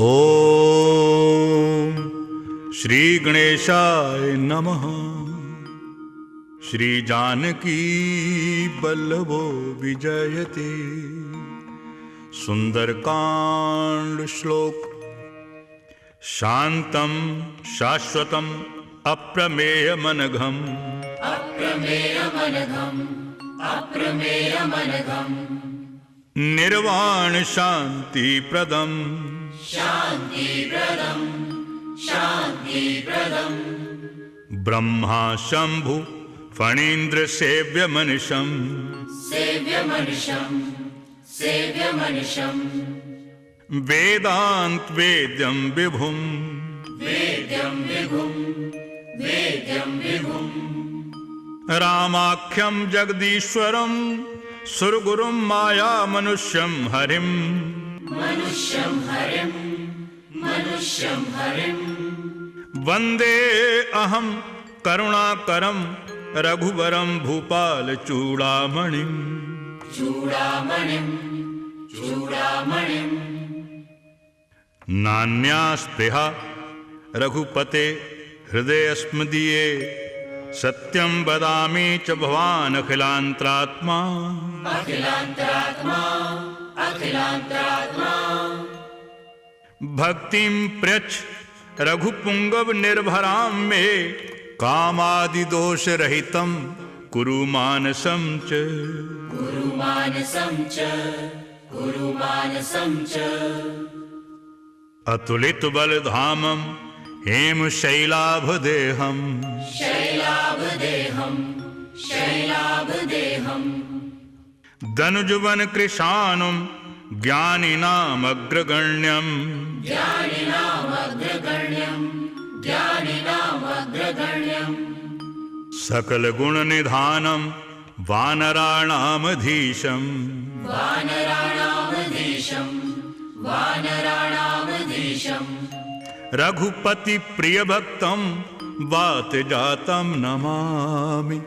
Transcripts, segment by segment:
ओम श्री गणेशाय नमः। श्री जानकी वल्लभो विजयते। सुंदरकांड श्लोक। शांतं शाश्वतं अप्रमेयमनघम् अप्रमेयमनघम् निर्वाण शांतिप्रदम् शान्तिप्रदम् ब्रह्मा शंभु फणीन्द्र सेव्यमनिशम् सेव्यमनिशम् वेदांत वेद्यं विभुम् वेद्यं विभुम् रामाख्यं जगदीश्वरं सुरगुरुं माया मनुष्यं हरिम् मनुष्यं हरिम् वंदे अहं करुणाकरं रघुवरं भूपाल चूड़ामणिम् नान्या स्पृहा रघुपते हृदयस्मदीये सत्यं वदामि च भवान् अखिलान्तरात्मा भक्तिं प्रयच्छ रघुपुंगव निर्भरां मे कामादिदोष रहितं कुरु मानसं च अतुलित बलधामं हेम शैलाभदेहम् दनुजवन कृशानुं ज्ञानिनामग्रगण्यम् सकल गुण निधानं वानराणामधीशम् रघुपति प्रिय भक्तं वात जातं नमामि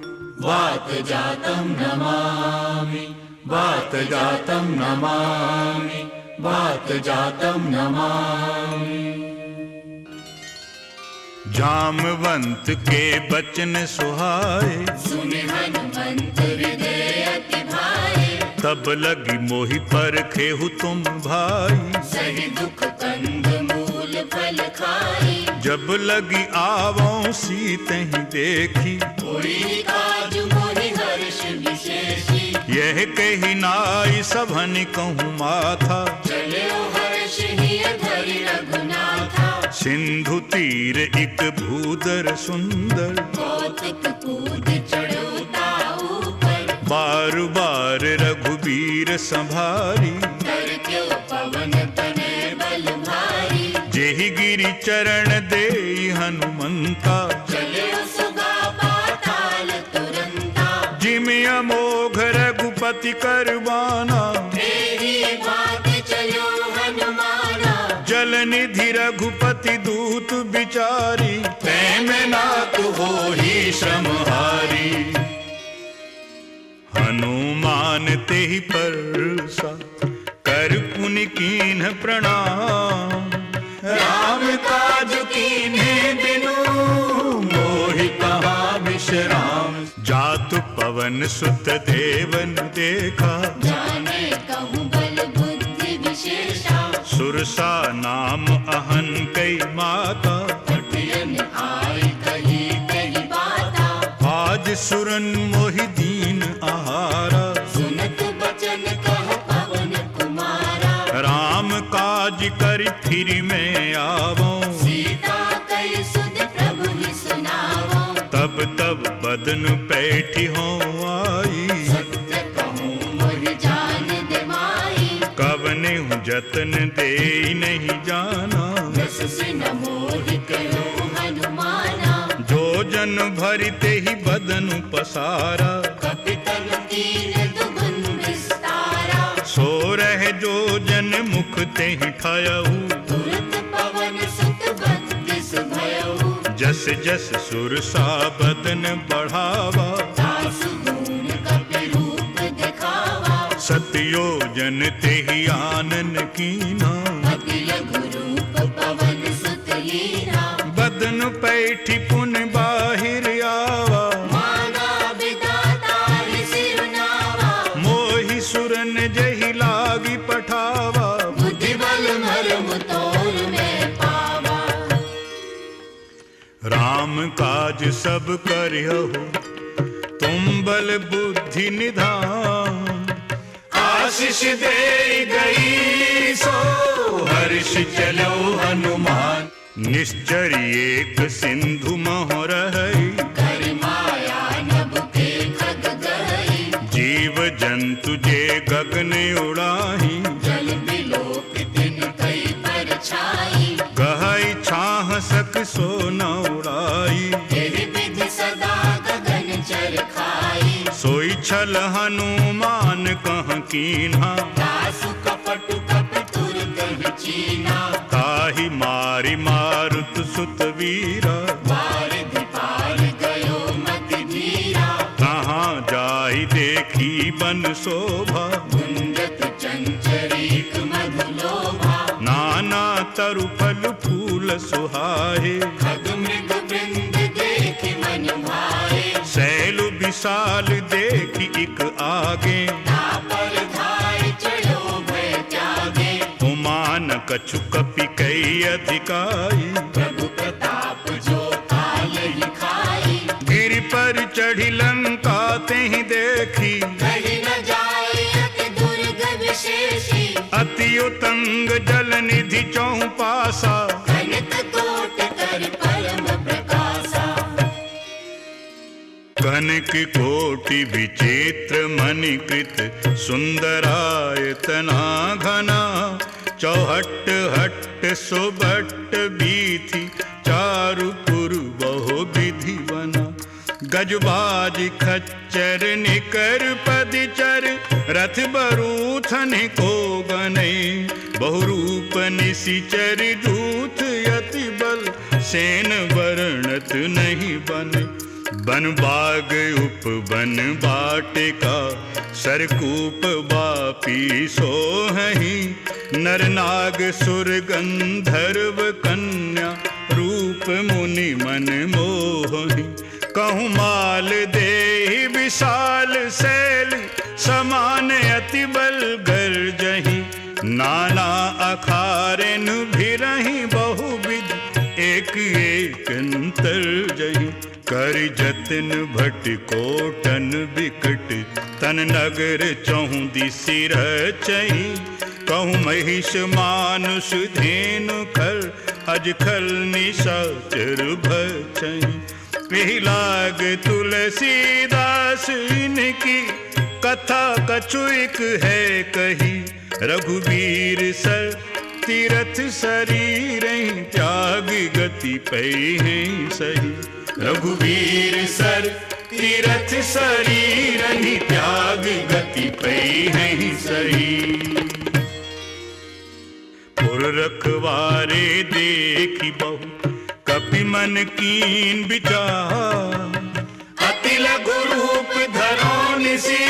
जामवंत के बचन सुहाए सुने हनुमंत हृदय अति भाए तब लगी मोहि पर खेहु तुम भाई सही दुख कंद मूल फल खाई जब लगी आवों सीतहि देखी कोई काज मोहि हर्ष विशेषी यह कही नाई सभन कहूँ माथा चले हर्ष ही धरि रघुनाथा सिंधु तीर एक भूदर सुंदर कौतुक कूद चढ़ो ताऊ पर बार बार रघुबीर संभारी कर क्यों पवन तने बल भारी जेहि गिरि चरण दे हनुमंता चले सुगा पाताल तुरंता जिमि अमोघ रघुपति करवाना तेरी बात चलो हनुमाना जल निधि रघुपति दूत बिचारी तैमें नाथ होहि श्रमहारी हनुमान तेहि परसा कर पुनि कीन्ह प्रणाम राम काज कीन्हे बिनु मोहि कहाँ विश्राम जातु पवन सुत देवन देखा जाने कहूँ बल बुद्धि विशेषा सुरसा नाम अहन कई माता कुटियन आई कही कही बाता आज सुरन मोहि दीन आहारा सुनत बचन कह पवन कुमारा राम काज कर फिर मैं आवो सीता कई सुध प्रभु ही सुनावो तब तब बदन पैठी हो आई सत्य कहूँ मोहि जान दे माई कवने जतन दे नहीं जाना रस से न मोहि करो हनुमाना जो जन भरते ही बदन पसारा कपितन कीन दुगुन विस्तारा सो रहे जो जन मुख ते ही ठायऊ तुरत पवन सुत बत्तीस भयऊ जस जस सुरसा बदन बढ़ावा दासु गुण कपि रूप दिखावा सत्यो जन ते ही आनन कीना अति लघु रूप बदन पैठी पुन बाहिर आवा, माना विधाता ही सिरुनावा, मोहि सुरन जहि लागी पठावा, बुद्धि बल मर्म तोर में पावा। राम काज सब करिहु तुम बल बुद्धि निधान, आशीष दे गई सो हर्ष चलो हनुमान, निश्चर एक सिंधु मोह रहई, कर माया नभ के खग गई, जीव जंतु जे गगन उड़ाही, जल बिलोक दिन कई पर छाई, गहई छाह सक सो न उड़ाई, तेरी विधि सदा गगन चर खाई, सोई छल हनुमान कह कीन्हा, दासु कपटु कप तुर कहि चीना, ताहि मारि मारुत सुत वीरा, वारिधि पार गयो मति धीरा, कहाँ जाहि देखी बन शोभा, गुंजत चंचरीक मधुलोभा, नाना तरु फल फूल सुहाए, खग मृग वृंद देखि मन भाए, शैल विशाल देखी इक आगे, तापर धाय चढ़ो भय त्यागे, उमान कछु कपि कई अधिकाई, प्रभु प्रताप जो काल ही खाई, गिरि पर चढ़ी लंका तेहि देखी, कहीं न जाए अति दुर्ग विशेषी, अति उतंग जल निधि चौं पासा, कनक कोट कर परम प्रकाशा, कनक कोटि विचित्र मणिकृत, सुंदरायतना घना, चौहट हट सुबट बीथि, चारु पुर बहु विधि बना, गजबाज खच्चर निकर पदचर, रथ बरूथन को गने, बहुरूप निशिचर दूत यति बल, सेन वर्णत नहीं बने, बन बाग उप बन बाटिका, सरकूप बापी सोहहि, नर नाग सुर गंधर्व कन्या, रूप मुनि मन मोहि, कहूँ माल देहि विशाल शैल, समान अति बल गर्जहि, नाना अखारेन भिरहि बहुविध, एक एक अंतर जहि, कर जतन भट कोटन विकट, तन नगर चहुँ दिसि रचहि, कहूँ महिष मानुष धेनु खल, अज खल निशाचर भचहि, एहि लाग तुलसीदास इनकी, कथा कछु इक है कही, रघुवीर सर तीरथ शरीर, त्याग गति पै सही, रघुवीर सर तीरथ शरीर, त्याग गति पै सही, पुर रखवारे देखी बहु, कपि मन कीन विचार, अति लघु रूप धरो निसी,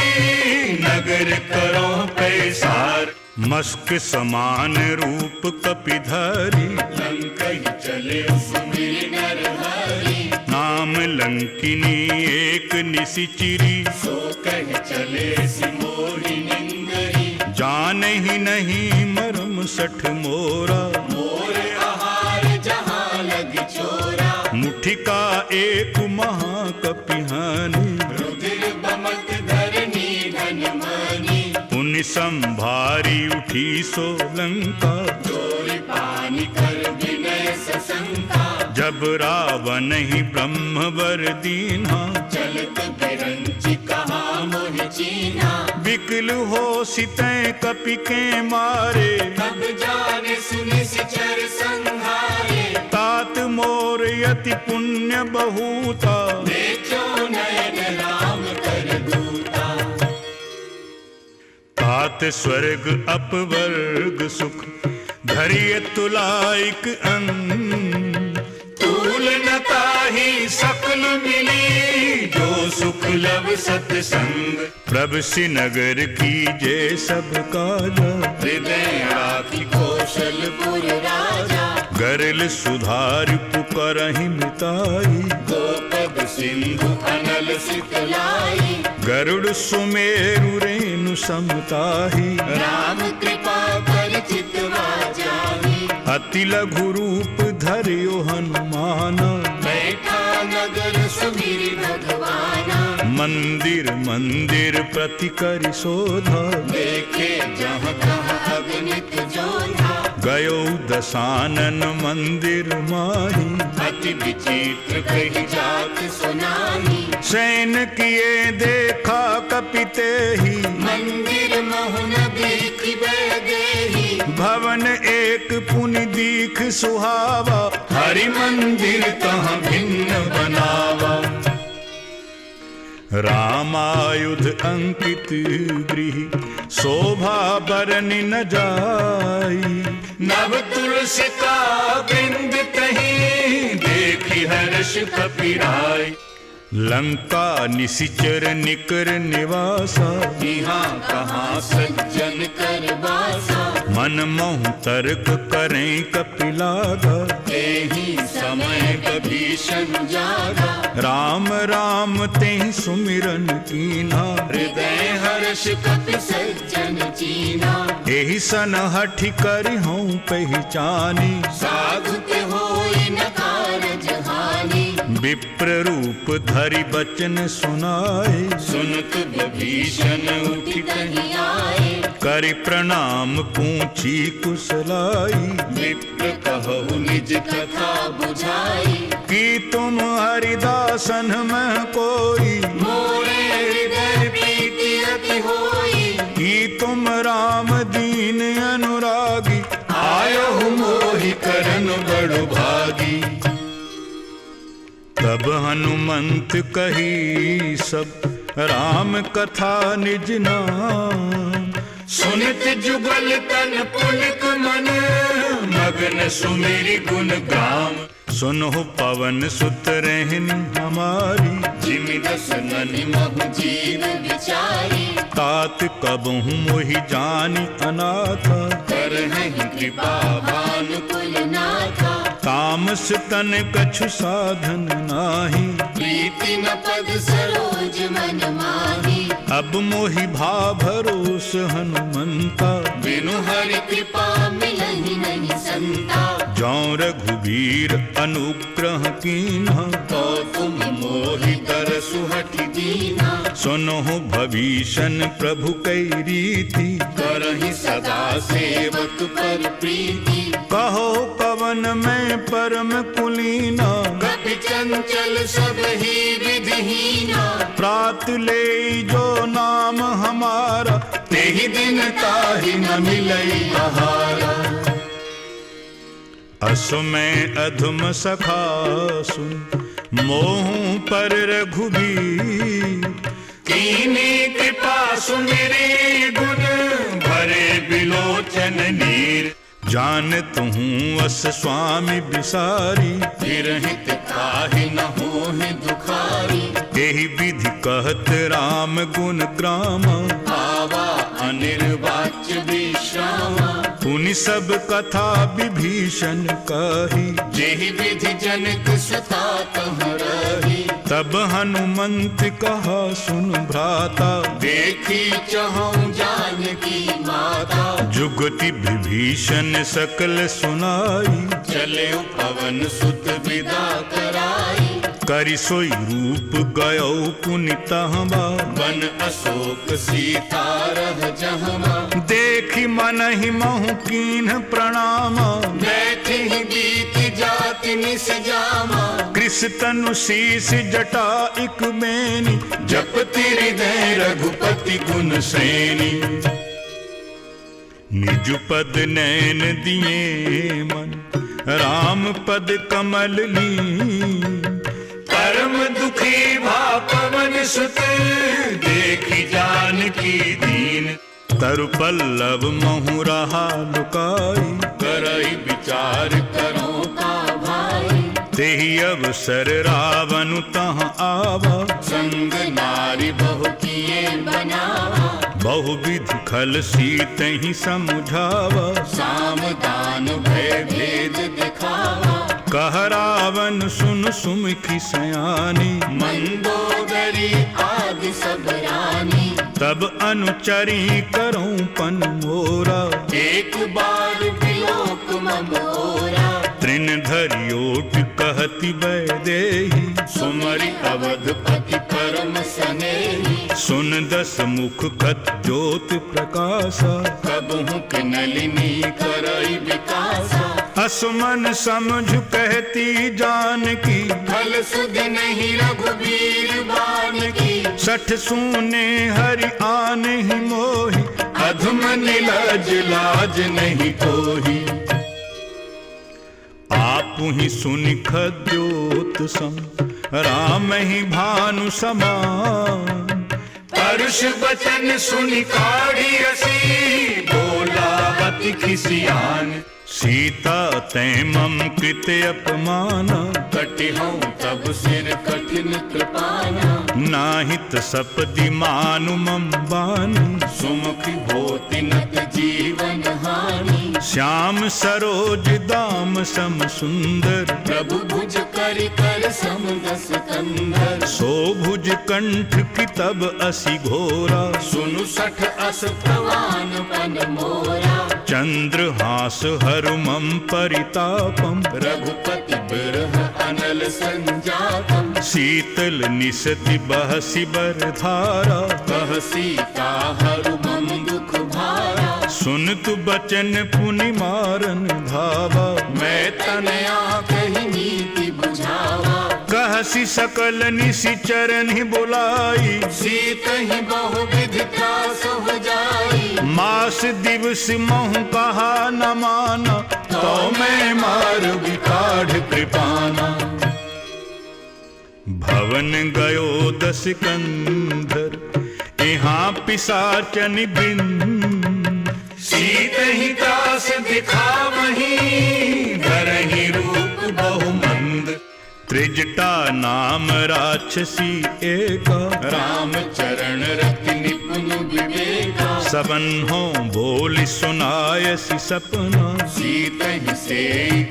नगर करो पैसार, मस्क समान रूप कपिधरी, लंकहि चले सुमिरि नर हरि, नाम लंकिनी एक निशिचिरी, सो कहि चले सिमोहि निंदरी, जानहि नहीं मरम सठ मोरा, मोर आहार जहाँ लग चोरा, मुठिका एक महाकपिहानी, रुधिर बमत धरनी धन मानी, पुनि संभारी उठी सो लंका, चोरी पानी कर विनय सशंका, जब रावण ही ब्रह्म वर दीन्हा, चलत बिरंचि कहा मोहि चीन्हा, विकल हो सितै कपि के मारे, तब जाने सुनि सिचर संहारे, तात मोर यति पुण्य बहुता, देखो नयन राम कर दूता, तात स्वर्ग अपवर्ग सुख, धरिय तुलाइक अन्न, तूल न ताहि सकल मिली, जो सुख लब सतसंग, प्रभ श्रीनगर की जय सब काजा, हृदय राखी कौशलपुर राजा, गर करल सुधार पुकरहि मिताई। गोपद सिंधु अनल सितलाई, गरुड़ सुमेरु रेणु समताही। राम कृपा कर चितवा जाहि, अति लघु रूप धर्यो हनुमान। बैठा नगर सुमिरि भगवाना, मंदिर मंदिर प्रति करि शोधा। देखे जहाँ तहाँ अगणित जोधा, गयो दशानन मंदिर माही। अति विचित्र कही जात सुनाही, सैन किए देखा कपिते ही। मंदिर महु न देखिबे देहि, भवन एक पुनि दीख सुहावा। हरि मंदिर तहाँ भिन्न बनावा। रामायुध अंकित गृह शोभा बरनि न जाई। नव तुलसी का बिंद तहीं, देखी हर्ष कपिराई। लंका निशिचर निकर निवासा। यहाँ कहाँ सज्जन कर वासा, मन मोह तर्क करें कपिलागा। तेहि समय विभीषण जागा, राम राम तेहि सुमिरन कीन्हा। हृदय हर्ष कपि सज्जन चीन्हा। एहि सन हठि करिहौं पहचानी। साधु के होई न कारज हानि, विप्र रूप धरि बचन सुनाए। सुनत विभीषण उठि कहीं आए। करि प्रणाम पूछी कुशलाई। विप्र कहु निज कथा बुझाई, कि तुम हरिदासन में कोई। मोरे हृदय प्रीति अति होई। कि तुम राम दीन अनुरागी। आयो मोहि करन बड़ भागी। तब हनुमंत कही सब राम कथा निज नाम। सुनित जुगल तन पुलक मन, मगन सुमेरि गुण गाम। सुनो पवन सुत रहनि हमारी। जिमि दस ननि महु जीव विचारी, तात कबहु मोहि जानि अनाथा। करहिं कृपा भानुकुल नाथा। तामस तन कछु साधन नाही। प्रीति न पद सरोज मन माही। अब मोहि भा भरोस हनुमंता। बिनु हरि कृपा मिलहि नहीं संता। जौं रघुबीर अनुग्रह कीन्हा। तो तुम मोहि तरसु हठि दीन्हा। सुनहु भविष्य प्रभु कै रीति। करहि सदा सेवक पर प्रीति। कहो पवन में परम कुलीना। कपि चंचल सब ही विधिहीना। प्रात ले जो नाम हमारा। तेहि दिन ताहि न मिलई आहारा। असु में अधम सखा सुन। मोहु पर रघुबीर। कीनी कृपा सुमिरि गुण, भरे बिलोचन नीर। जानत हूँ अस स्वामी बिसारी। विरहित काहि न होहि दुखारी। एहि विधि कहत राम गुण ग्रामा। आवा अनिर्वाच्य विश्रामा। पुनि सब कथा विभीषण कही। जेहि विधि जनक सुता तहाँ रही। तब हनुमंत कहा सुन भ्राता। देखी चहु जानकी माता। जुगति विभीषण सकल सुनाई। चले पवन सुत विदा कराई। करि सोई रूप गयो पुनि तहवा। वन अशोक सीता रह जहमा। देखि मनहि महु कीन्ह प्रणामा। बैठे ही बीत जाति निस जामा। कृष तनु शीस जटा इक बेनी। जपति हृदय रघुपति गुण श्रेणी। निज पद नैन दिए मन। राम पद कमल ली। परम दुखी भा पवन सुत। देखी जानकी दीन। तरु पल्लव महु रहा लुकाई। करई विचार करो का भाई। तेहि अवसर रावण तहाँ आवा। संग नारी बहु किए बनावा। बहु विधि खल सीतहि समुझावा। साम दान भय भेद दिखावा। कह रावण सुन सुमुखी सयानी, मंदोदरी आदि सब रानी। तब अनुचरी करऊं पन मोरा, एक बार विलोक मम ओरा। तृण धरियोट कहती वैदेही, सुमरि अवधपति परम सनेही। सुन दस मुख कत ज्योत प्रकाशा, कबहु के नलिनी करई विकासा। असमन समझ कहती जानकी, फल सुध नहीं रघुबीर बान की। सठ सूने हरि आन ही मोहि, अधम निलज लाज नहीं कोही। आपु ही सुनि खद्योत सम, राम ही भानु समान। परुष बचन सुनि काढ़ी हसी, बोला अति खिसियान। सीता तैं मम कृत अपमाना, कटिहऊँ तब सिर कठिन कृपाना। नाहित सपदि मानु मम बानी, सुमुखी होति नत जीवन हानि। श्याम सरोज दाम सम सुंदर, प्रभु भुज करि कर सम दस कंधर। सो भुज कंठ की तब असी घोरा, सुनु सठ अस प्रवान पन मोरा। चंद्रहास हरु मम परितापम, रघुपति बिरह अनल संजातम। शीतल निसति बहसी बरधारा, कह सीता हरु मम दुख भारा। सुन तु बचन पुनि मारन धावा, मैं तनया कही नीति बुझावा। कहसी सकल निशिचरन ही बुलाई, सीत ही बहु विधि त्रास हो जाई। मास दिवस महु कहा न माना, तो मैं मार विकाढ़ कृपाना। भवन गयो दस कंधर, यहाँ पिशाचन बिन। सीत ही त्रास दिखावही, धरहि रूप बहु मंद। त्रिजटा नाम राक्षसी एका, राम चरण रति निपुण विवेका। सबन हो बोली सुनायसी सपना, सीत ही से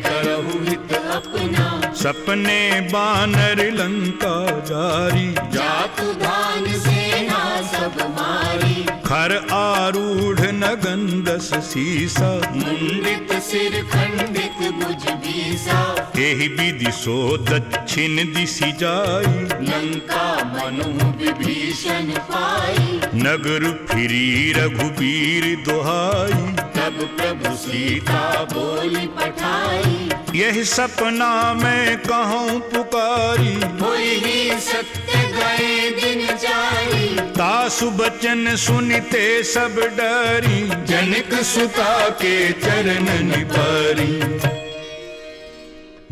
करहु हित अपना। सपने बानर लंका जारी, जातु धान सेना सब मारी। खर आरूढ़ नगन दस सीसा, मुंडित सिर खंडित भुज बीसा। एहि विधि सो दक्षिण दिशि जाई, लंका मनु विभीषण पाई। नगर फिरी रघुबीर दुहाई। तब प्रभु सीता बोली पठाई। यही सपना मैं कहूँ पुकारी, होई ही सत्य गए दिन जारी। तासु बचन सुनिते सब डरी, जनक सुता के चरण पारी।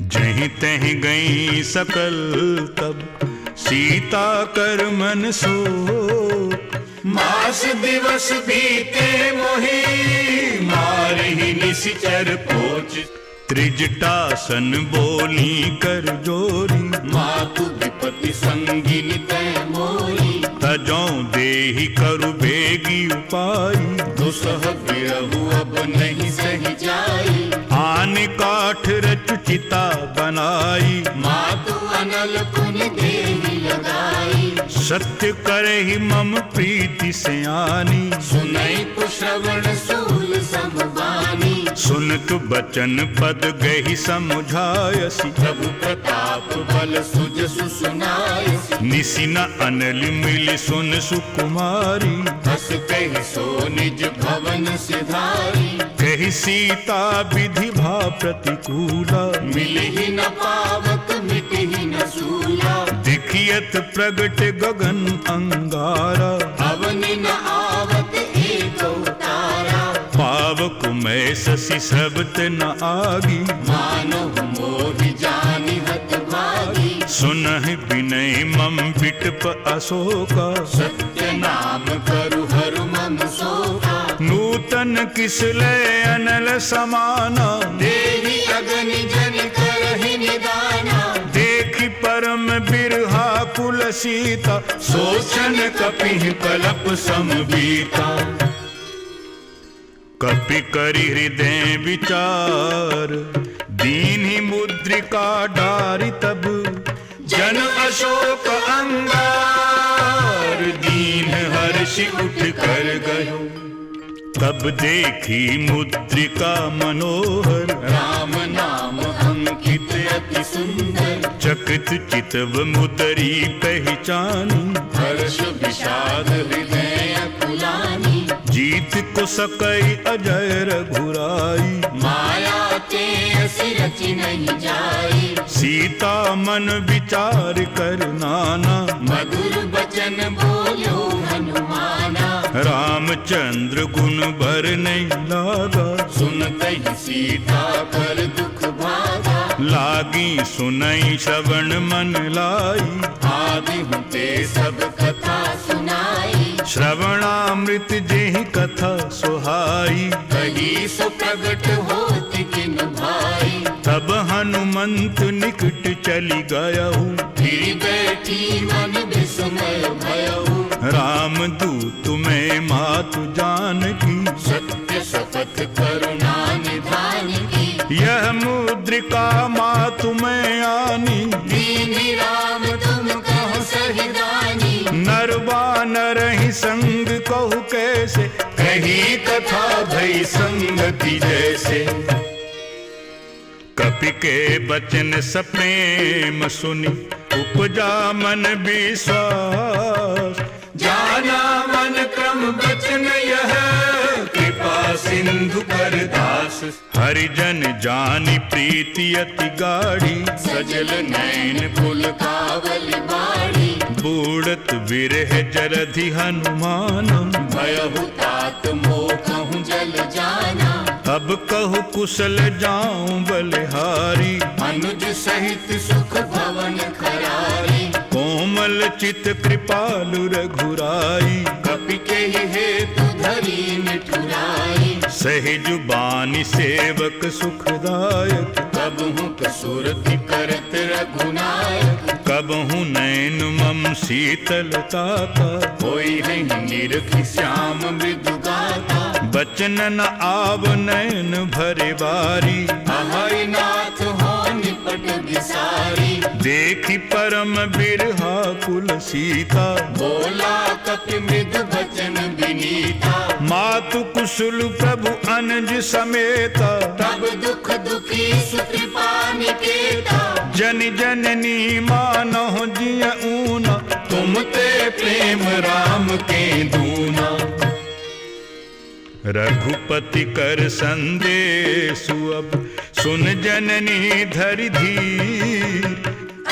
जहीं तहीं गई सकल तब, सीता कर मन सो। मास दिवस बीते मोहि, मारहि निशिचर पोच। त्रिजटासन बोली कर जोरी, मातु विपति संगिनी तै मोरी। तजौ देहि करु बेगी उपाई, दुसह बिरहु अब नहीं सही जाई। आन काठ रचु चिता बनाई, मातु अनल पुन देहि लगाई। सत्य करहि मम प्रीति सयानी। सुनई श्रवण सूल समबानी। सुन तु बचन पद गहि समुझायसी, प्रभु प्रताप बल सुजसु सुनायसी। निसि न अनल मिल सुन सुकुमारी। हस कहि सो निज भवन सिधारी। कहि सीता विधि भा प्रतिकूला, मिलहि न पावत मिटहि न सूला। दिखियत प्रगट गगन अंगारा, अवनि न आवत एको तारा। पावक मैं शशि सबत न आगी, मानव मोहि जानि हत भागी। सुनहि विनय मम बिटप अशोका। सत्य नाम करु हरु मम शोका। नूतन किसलय अनल समाना, देहि अगनि जनि करहि निदाना। देखि परम बिरहा कुल सीता, सोचन कपिहि कलप समबीता। कपि करि हृदय विचार, दीन्ही मुद्रिका डारी तब जन अशोक अंगार, दीन हर्ष उठ कर गयो तब देखी मुद्रिका मनोहर, राम नाम अंकित अति सुंदर, चकित चितव मुदरी पहचानी, हर्ष विषाद हृदय अकुलानी, जीत को सकई अजय रघुराई, माया ते असि रचि नहीं जाई, सीता मन विचार कर नाना, मधुर बचन बोलो हनुमाना, रामचंद्र गुण भर नहीं लागा, सुनते ही सीता कर दुख भागा, लागी सुनई श्रवण मन लाई, आदि ते सब कथा सुनाई, श्रवणामृत जेहि कथा सुहाई, कही सो प्रगट होति किन भाई, तब हनुमंत निकट चली गयहु, फिर बैठी मन विस्मय भयहु, राम दूत में मातु जानकी, सत्य शपथ करुणा निधान की, यह मुद्रिका मातु में आनी, दीनी राम तुम कहो सही दानी, नरवानर ही संग कहु कैसे, कही कथा भई संगति जैसे, कपि के बचन सप्रेम सुनी, उपजा मन विश्वास, जाना मन क्रम बचन यह, कृपा सिंधु कर दास, हरिजन जानी प्रीति अति गाढ़ी, सजल नैन फुल कावल बाड़ी, बूढ़त विरह जरधि हनुमान, भयहु तात मोखहु जल जाना, अब कहु कुशल जाऊं बलिहारी, अनुज सहित सुख भवन खरारी, कोमल चित कृपालु रघुराई, कपि के हेतु धरी निठुराई, सहज बानी सेवक सुखदायक, कबहु कसुरति करत रघुनायक, कबहु नैन मम शीतलता का, होई है निरखि श्याम मृदु गाता, बचन न आव नैन भरे बारी, अहै नाथ हो निपट विसारी, देखी परम बिरहा कुल सीता, बोला कपि मृदु बचन विनीता, मातु कुशल प्रभु अनुज समेता, तब दुख दुखी सुकृपा निकेता, जन जननी मानहु जिय ऊना, तुम ते प्रेम राम के दूना, रघुपति कर संदेशु अब सुन जननी धरि धीर,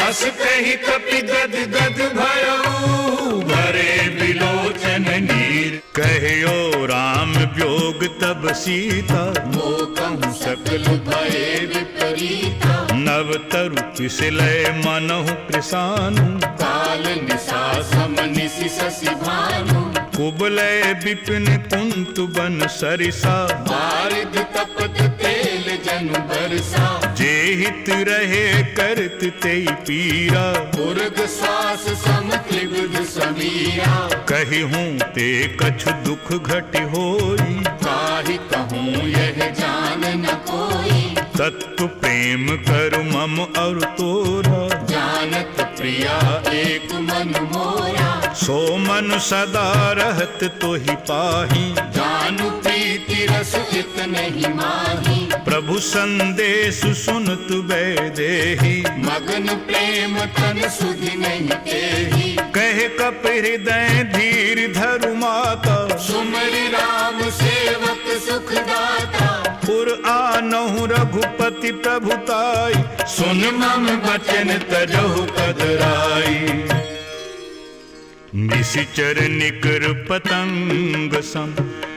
अस कहि कपि गद गद भयउ, भरे बिलोचन नीर, कहियो राम व्योग तब सीता, मोकहु सकल भय विपरीता, नव तरु पिसलय मनहु कृसानु, काल निशा सम निशि शशि भानु, कुबलय विपिन कुंतु बन सरिसा, बारिद तपत तेल जनु बरसा, जे हित रहे करत तेई पीरा, उर्ग श्वास सम त्रिविध समीरा, कही हूँ ते कछु दुख घट होई, काहि कहूँ यह जान न कोई, तत्व प्रेम करु मम और तोरा, जानत प्रिया एक मन मोरा, सो मन सदा रहत तोहि पाही, जानु प्रीति रस इत नहीं माही, प्रभु संदेश सुनत वैदेही, मगन प्रेम तन सुधि नहीं तेही, कहे कप हृदय धीर धरु माता, सुमरि राम सेवक सुखदाता, पुर आनहु रघुपति प्रभुताई, सुन मम बचन तजहु कदराई, निशिचर निकर पतंग सम,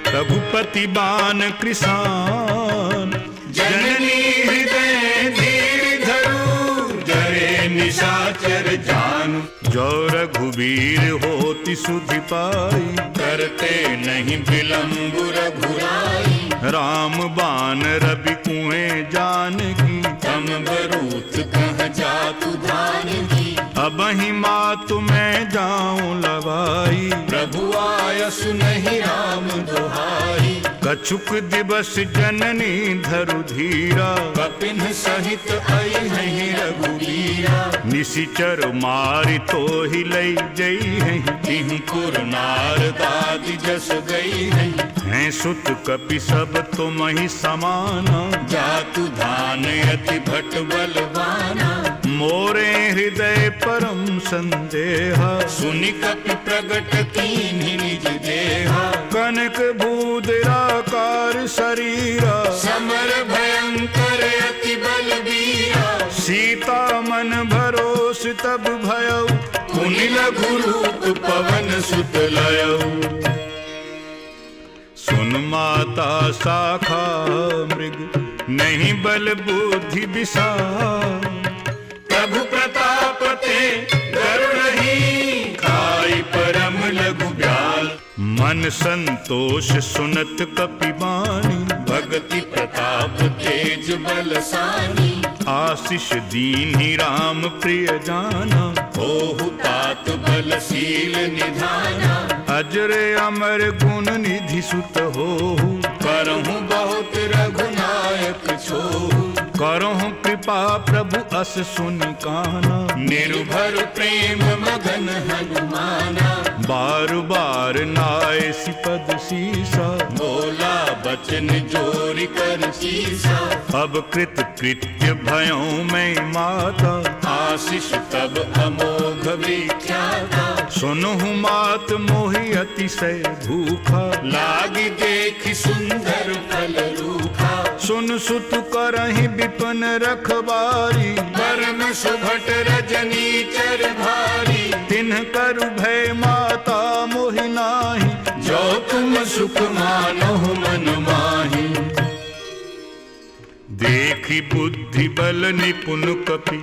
रघुपति बान कृसान, जननी हृदय धीर धरु, जरे निशाचर जानु, जो रघुवीर होति सुधि पाई, करते नहीं विलंब रघुराई, राम बान रवि कुएं जानकी, तम बरूथ कह जातु धान की, अबहि मातु मैं जाऊं लवाई, प्रभु आयसु नहीं राम दुहाई, कछुक दिवस जननी धरु धीरा, कपिन सहित अइहहि रघुबीरा। निशिचर मारि तो ही लई जई हैं, तिहुँ पुर नारदादि जस गई हैं। हैं सुत कपि सब तुम ही समाना, जातु धान अति भट बलवाना। मोरे हृदय परम संदेहा, सुनि कपि प्रगट कीन्हि निज देहा। कनक भूदराकार शरीरा, समर भयंकर अति बलबीरा। सीता मन भरोस तब भयउ, मुनि लघु रूप पवन सुत लयऊ। सुन माता शाखा मृग नहीं बल बुद्धि विशाल, प्रभु प्रताप ते गरुड़हि खाई परम लघु ब्याल। मन संतोष सुनत कपि बानी, भगति प्रताप तेज बलसानी। आशीष दीन्हि राम प्रिय जाना, होहु तात बलशील निधाना। अजर अमर गुण निधि सुत होहु, करहु बहुत रघुनायक छोहु। करहु कृपा प्रभु अस सुनि काना, निर्भर प्रेम मगन हनुमाना। बार बार नाय सिपद सीसा, बोला बचन जोरि कर सीसा। अब कृत कृत्य भयों मैं माता, आशीष तब अमोघ विख्याता। सुनहु मात मोहि अतिशय भूखा, लागी देखि सुंदर फल रूखा। सुन सुत करहि विपिन रखबारी, परम सुभट रजनी चर भारी। तिन्ह करु भय माता मोहि नाही, जो तुम सुख मानहु मन माही। देखी बुद्धि बल निपुण कपि,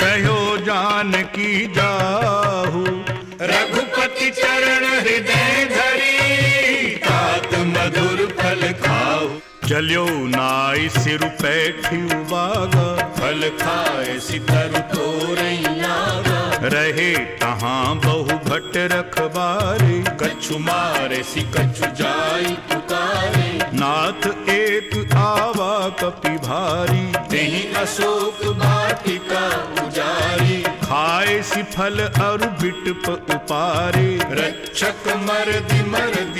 कहो जानकी जाहु। रघुपति चरण हृदय धरी, तात मधुर फल खाओ। चलियो नाई सिर पैठी बागा, फल खाए सितर तोरई लागा। रहे तहाँ बहु भट रखबारे, कछु मारे सि कछु जाई पुकारे। नाथ एक आवा कपि भारी, तेहि अशोक वाटिका उजारी। खाए सि फल अरु बिटप उपारे, रक्षक मरदि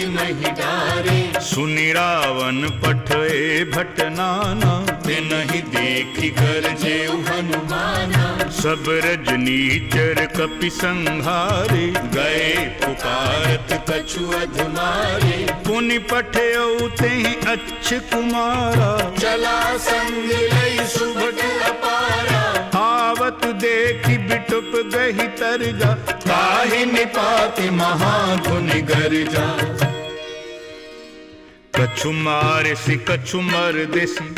महि डारे। सुनि रावण पठए भट नाना, तिनहि देखि गरजेउ हनुमाना। सब रजनीचर कपि संहारे, गए पुकारत कछु अधमारे। पुनि पठयउ तेहि अच्छ कुमारा, चला संग लई सुभट अपारा। आवत देखि बिटुप गहि तरजा, ताहि निपाति महाधुनि गर्जा। कछु मारे सि कछु मर देसी,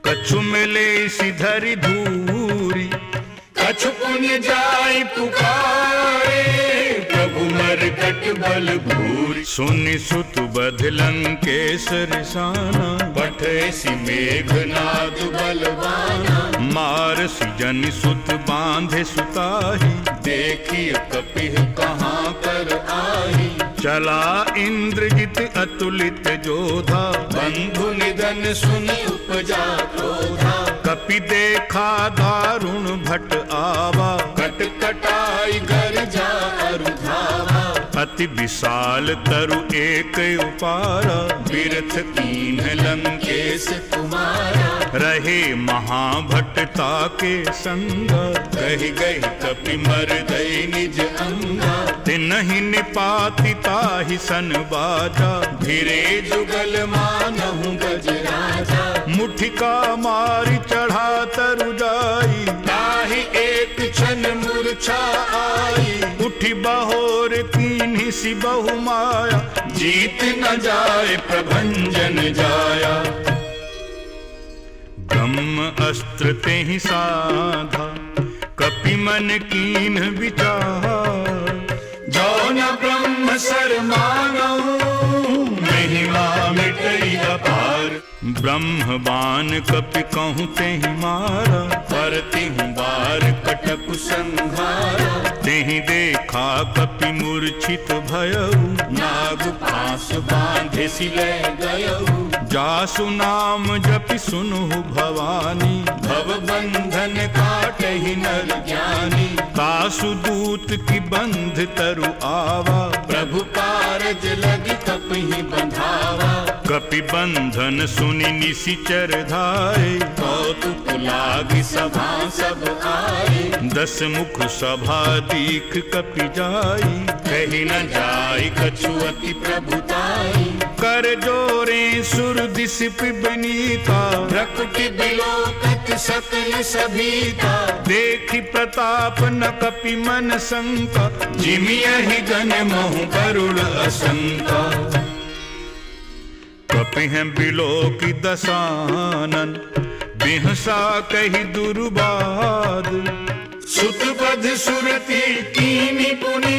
कछु मिले सि धरि धूरी। कछु पुण्य जाय पुकारे, प्रभु मरकट बल भूरि। सुनि सुत बध लंकेश रिसाना, पठे सि मेघनाद बलवाना। मार सि जनि सुत बांधे सुताही, देखिय कपिह कहाँ कर आही। चला इंद्रजित अतुलित जोधा, बंधु निधन सुनि उपजा क्रोधा। कपि देखा दारुण भट आवा, कट कटाई गर्जा अरु धावा। अति विशाल तरु एक उपारा, बिरथ कीन्ह लंकेश कुमारा। रहे महाभट्टता के संग, गहि गहि कपि मरदई निज अंगा। तिनहि निपाति ताहि सन बाजा, भिरे जुगल मानहु गजराजा। मुठिका मारि चढ़ा तरु जाई, ताहि एक क्षण मूर्छा आई। उठि बहोर कीन्हि सि बहु माया, जीत न जाय प्रभंजन जाया। ब्रह्म अस्त्र तेहि साधा, कपि मन कीन्ह विचार। जो न ब्रह्म सर मानहु, महिमा मिटई अपार। ब्रह्मबान कपि कहूँ तेहि मारा, पर तिहु बार कटक संहारा। तेहि देखा कपि मूर्छित भयउ, नाग पास बांधे सिले गयउ। जासु नाम जपि सुनहु भवानी, भव बंधन काटहि नर ज्ञानी। तासु दूत की बंध तरु आवा, प्रभु कारज लगी कपहि बंधावा। कपि बंधन सुनि निशिचर धाये, कौतुक लागी सभा सब आए। 10 मुख सभा दीख कपि जाई, कही न जाय कछु अति प्रभुताई। कर जोरे सुर दिस बनीता, प्रकृति बिलोकत सकल सभीता। देखि प्रताप न कपि मन शंका, जिमियहि गण महु गरुड़ असंका। कपि हैं बिलोकि दसानन, बिहसा कहि दुर्बाद। सुतबध सुरति कीनी पुनी,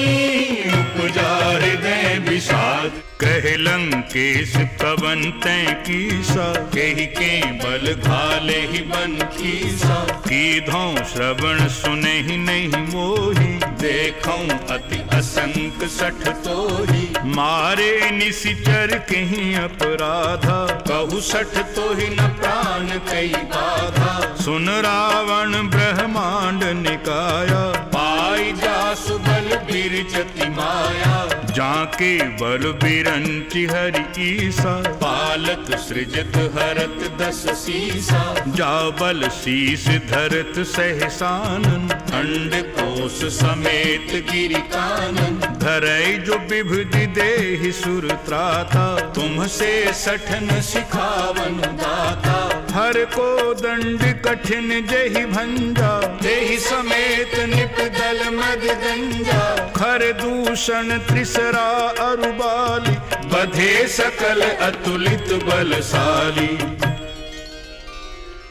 उपजा हृदय विषाद। कहे लंकेश पवन तै कीसा, केहि के बल घाले ही बन खीसा। कीधौं श्रवण सुनहि नहीं मोहि, देखऊं अति असंक सठ तोहि। मारे निशिचर कहीं अपराधा, कहु सठ तोहि न प्राण कई बाधा। सुन रावण ब्रह्मांड निकाया, पाई जासु बल बिरजति माया। जाके बल बिरंचि हरि ईसा, पालत सृजत हरत 10 सीसा। जा बल शीस धरत सहसानन, खंड कोश समेत गिरि कानन। धरई जो विभुति देहि सुर त्राता, तुमसे सठन सिखावन दाता। हर को दंड कठिन जहि भंजा, देहि समेत निप दल मद गंजा। खर दूषण त्रिसरा अरुबाली, बधे सकल अतुलित बलशाली।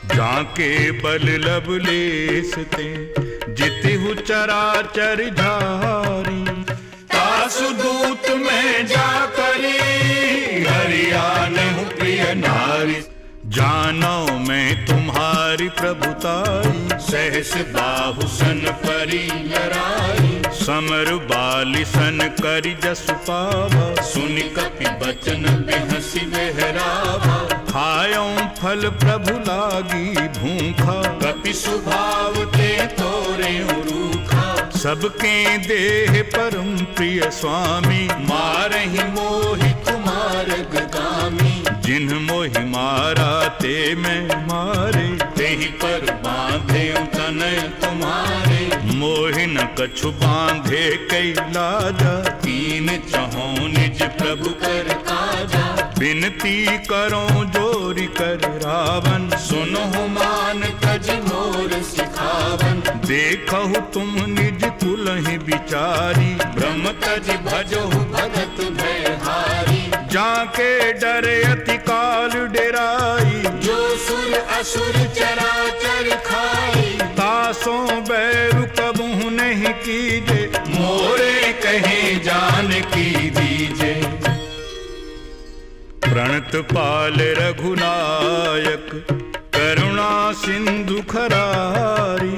जाके बल लवलेस ते, जितिहु चराचर झारी। तासु दूत में जा करी, हरियाणहु प्रिय नारी। जानो मैं तुम्हारी प्रभुताई, सहस बाहु सन परी लराई। समर बाली सन करि जसु पावा, सुनि कपि बचन बेहसी बेहरावा। खायों फल प्रभु लागी भूखा, कपि सुभाव ते तोरे रूखा। सबके देह परम प्रिय स्वामी, मारहि मोहि कुमार गामी। जिन्ह मोहि मारा ते मैं मारे, तेहि पर बांधे तनय तुम्हारे। मोहि न कछु बांधे कई लाजा, कीन चहो निज प्रभु कर काजा। बिनती करो जोरि कर रावण, सुनहु मान तज मोर सिखावन। देखहु तुम निज कुलहि विचारी। ब्रह्म तज भजहु भगत भयहारी। जाके डरे अति काल डेराई, जो सुर असुर चराचर खाई। तासों बैरु कबहु नहीं कीजे, मोरे कहे जान की दीजे। प्रणत पाल रघुनायक, करुणा सिंधु खरारी।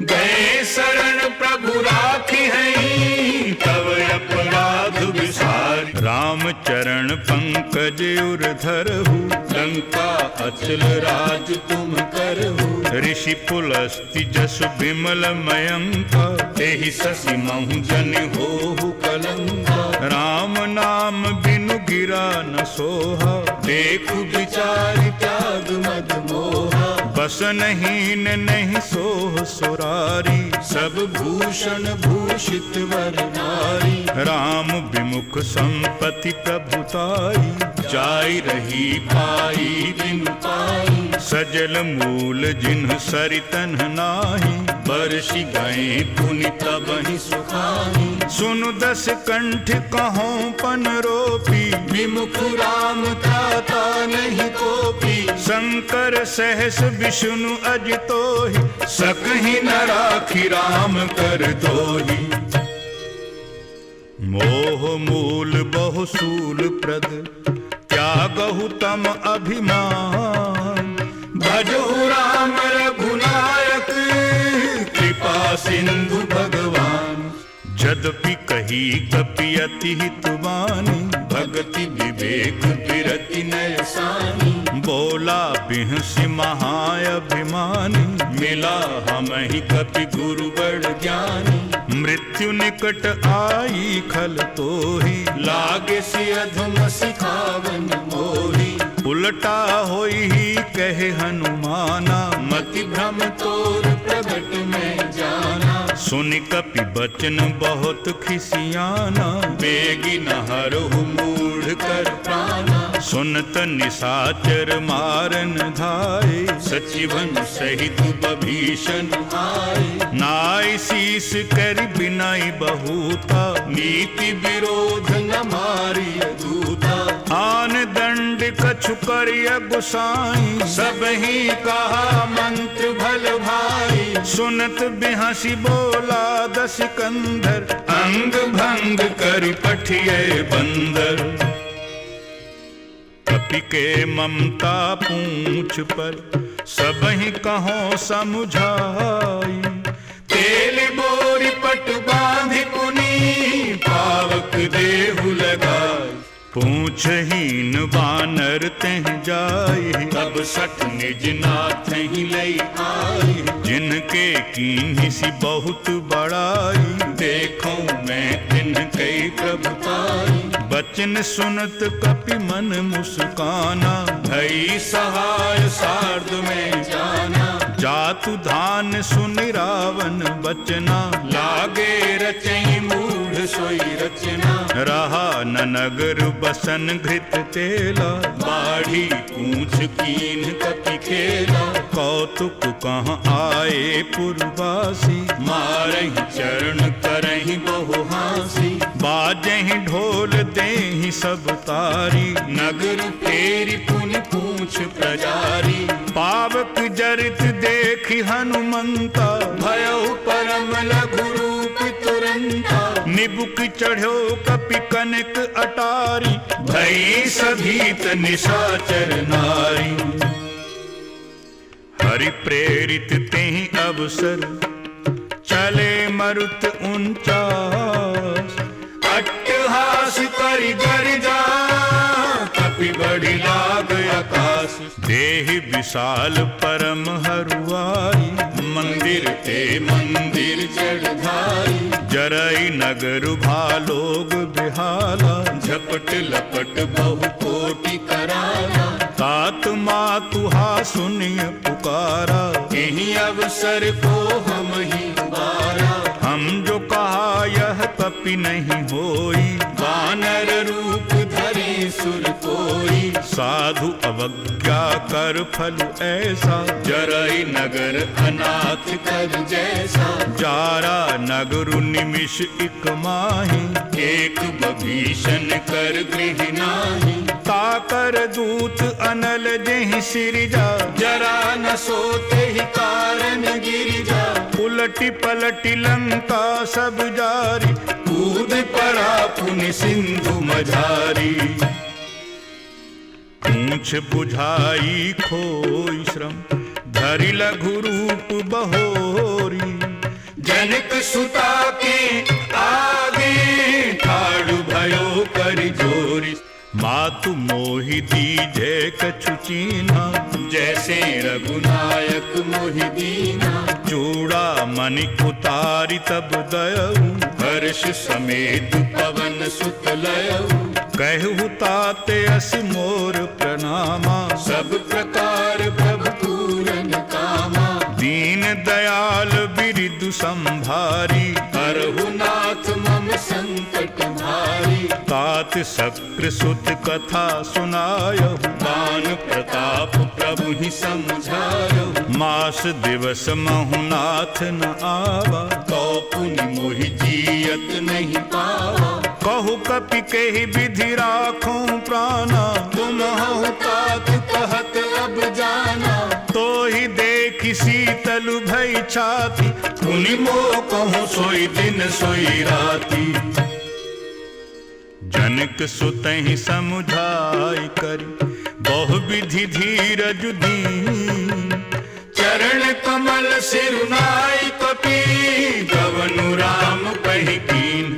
गए शरण प्रभु राखी हैं, तव अपराध विसारी। राम चरण पंकज उर धरहु, लंका अचल राज तुम करहु। ऋषि पुलस्ति जसु विमल मयंका, तेहि शशि महु जन होहु कलंका। राम नाम बिनु गिरा न सोहा, देखु विचारि त्याग मद मोहा। बस नहीं नहीं सोह सुरारी, सब भूषण भूषित वर नारी। राम विमुख संपत्ति प्रभुताई, जाई रही पाई बिन पाई। सजल मूल जिन्ह सरितन नाही, बरसि गए पुनि तबहि सुखानी। सुनु 10 कंठ कहों पन रोपी, विमुख राम त्राता नहीं कोपी। शंकर सहस विष्णु अजितोहि, सकहि न राखि राम कर दोहि। मोह मूल बहु सूल प्रद, त्यागहु तम अभिमान। भजहु राम रघुनायक कृपा सिंधु भगवान। यद्यपि कही कपि अति हित वाणी भगति विवेक विरति नय सानी। बोला बिहसि महाअभिमानी मिला हमहि कपि गुरु बड़ ज्ञानी। मृत्यु निकट आई खल तोहि लागे सि अधम सिखावन मोहि। उलटा होई ही कहे हनुमाना मति भ्रम तोर प्रगट में जाना। सुनि कपि बचन बहुत खिसियाना बेगी नहरहु मूढ़ कर प्राणा। सुनत निशाचर मारन धाये सचिवन सहित बभीषण आए। नाय शीस कर बिनाई बहुता नीति विरोध न मारिय दूता। आन दंड कछु करिय गुसाई सब ही कहा मंत्र भल भाई। सुनत बिहसी बोला दस कंधर अंग भंग कर पठिए बंदर। कपि के ममता पूंछ पर सब ही कहो समुझाई। तेल बोरी पट बांधि पुनी पावक देहु लगाई। पूछहीन वानर तेह जाई तब सठ निज नाथ ही लई आई। जिनके कीन्ही सी बहुत बड़ाई देखो मैं तिनके प्रभु पाई। बचन सुनत कपि मन मुस्काना भई सहाय सार्ध में जाना। जातु धान सुनि रावण बचना लागे रचई मूढ़ सोई रचना। रहा न नगर बसन घृत तेला बाढ़ी पूछ कीन कपि खेला। कौतुक कहाँ आए पुरवासी मारहि चरण करहि बहु हासी। बाजहि ढोल देहि सब तारी नगर फेरि पुनि पूछ प्रजारी। पावक जरित देखि हनुमंता भयउ परम लघु रूप तुरंता। निबुक चढ़ो कपि कनक अटारी भई सभीत निशाचर नारी। हरि प्रेरित तेहि अवसर चले मरुत 49। अट्टहास करि गर्जा कपि बढ़ि लाग आकाश। देहि विशाल परम हरुआई मंदिर ते मंदिर चढ़ धाई। जरई नगर भालोग बिहाला झपट लपट बहु कोटि कराला। तात मातुहा सुनिय पुकारा यही अवसर को हम ही उबारा। हम जो कहा यह कपि नहीं होई। वानर रूप धरे सुर कोई। साधु अवज्ञा कर फल ऐसा जरई नगर अनाथ कर जैसा। जारा नगरु निमिष इक माही एक बभीषण कर गृह नाही। ताकर दूत अनल जेहि सिरजा जरा न सोते ही कारण गिरिजा। उलटी पलटी लंका सब जारी कूद पड़ा पुनि सिंधु मझारी। पूछ बुझाई खोई श्रम धरि लघु रूप बहोरी। जनक सुता के आगे ठाड़ भयो कर जोरी। मातु मोहि दीजे कछु चीन्हा जैसे रघुनायक मोहि दीना। चूड़ा मणि उतारी तब दयऊ हर्ष समेत पवन सुत लयऊ। कहु ताते अस मोर प्रणामा सब प्रकार प्रभु पूरन कामा। दीन दयाल बिरिदु संभारी हरहु नाथ मम संकट भारी। तात शक्र सुत कथा सुनायहु दान प्रताप प्रभु ही समझायहु। मास दिवस महु नाथ न आवा तो पुनि मोहि जियत नहीं पावा। कहु कपि केहि विधि राखूं प्राणा। तुम हहु तात कहत अब जाना। तो ही देखि शीतल भई छाती पुनि मोह कहूँ सोई दिन सोई राती। जनक सुतहि समुझाई करि बहु विधि धीरज दीन। चरण कमल सिरुनाई कपि गवनु राम पहि कीन।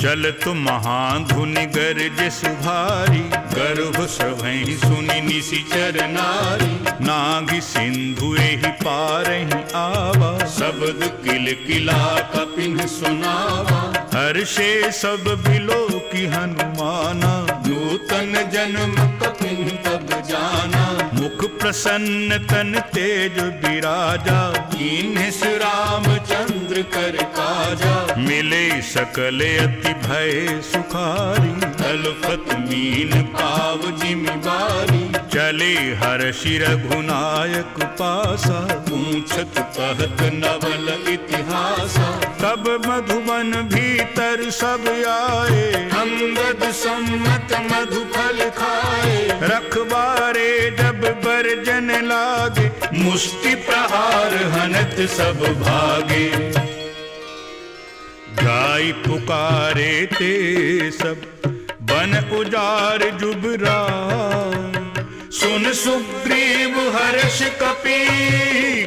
चलत महाधुनि गरज सुभारी गर्भ सभहि सुनि निशिचर नारी। नागि सिंधु एहि पारहि आवा शब्द किलकिला कपिन सुनावा। हर्षे सब बिलो की हनुमाना नूतन जन्म कपिन तब जाना। मुख प्रसन्न तन तेज विराजा कीन्हिस रामचंद्र कर काजा। मिले सकल अति भय सुखारी तलफत मीन पाव जिमि बारी। चले हर्षि रघुनायक पासा पूछत कहत नवल इतिहासा। तब मधुबन भीतर सब आए अंगद सम्मत मधुफल खाए। रखबारे जब बरजन लागे मुष्टि प्रहार हनत सब भागे। गाय पुकारे ते सब बन उजार जुबरा। सुन सुग्रीव हर्ष कपि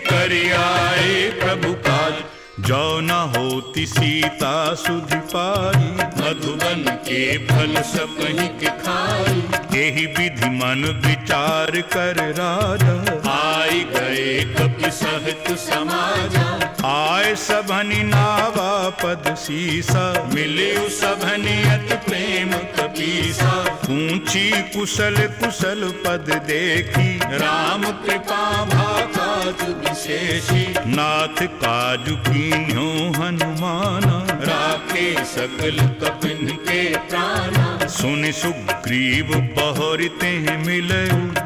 कर आए प्रभु काज। जो न होती सीता सुधि पाई मधुबन के फल सबहि के खाई। यही विधि मन विचार कर राजा आई गए कपि सहित समाजा। आय सबनि नावा पद सीसा मिले सबनि अति प्रेम कपीसा। पूछी कुशल कुशल पद देखी राम कृपा भाकाज विशेषी। नाथ काजु कीन्यो हनुमाना राखे सकल कपिन के प्राणा। सुन सुग्रीव बहुरिते मिले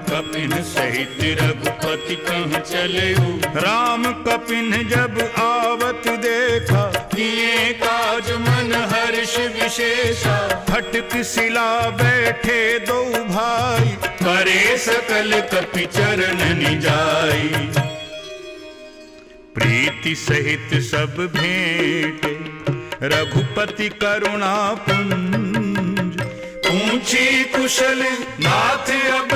कपिन सहित रघुपति कहीं चले। राम कपिन जब आवत देखा किए काज मन हर्ष विशेषा। फटक सिला बैठे दो भाई करे सकल कपि चरण निजाई। प्रीति सहित सब भेंटे रघुपति करुणा पुंज। पूछी कुशल नाथ अब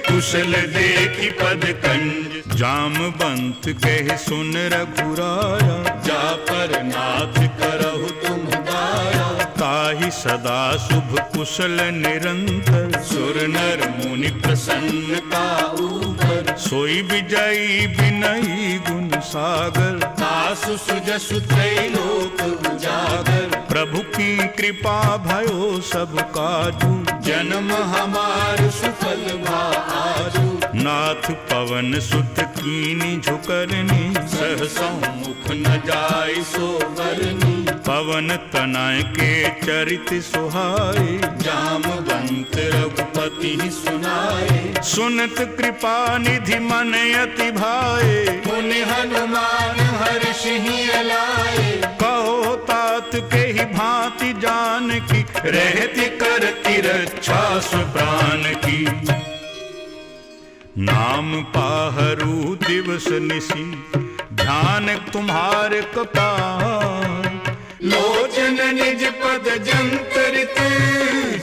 कुशल देखी पद कंज। जामवंत कह सुन रघुराया जा पर नाथ करहु तुम दाया। ताहि सदा शुभ कुशल निरंतर सुर नर मुनि प्रसन्न का ऊपर। सोई विजयी विनयी गुण सागर आसु सुजसु त्रैलोक उजागर। प्रभु की कृपा भयो सब काजू जन्म हमार सुफल भा आजू। नाथ पवन सुत कीनी झुकरनी सहसा मुख न जाय सो बरनी। पवन तनय के चरित सुहाए जामवंत रघुपति सुनाए। सुनत कृपा निधि मन अति भाए मुनि हनुमान हर्षि अलाए। कहो तात के ही भांति जान की रहति करति रक्षा सुप्राण की। नाम पाहरू दिवस निसी ध्यान तुम्हारे कपार। लोचन निज पद जंतरित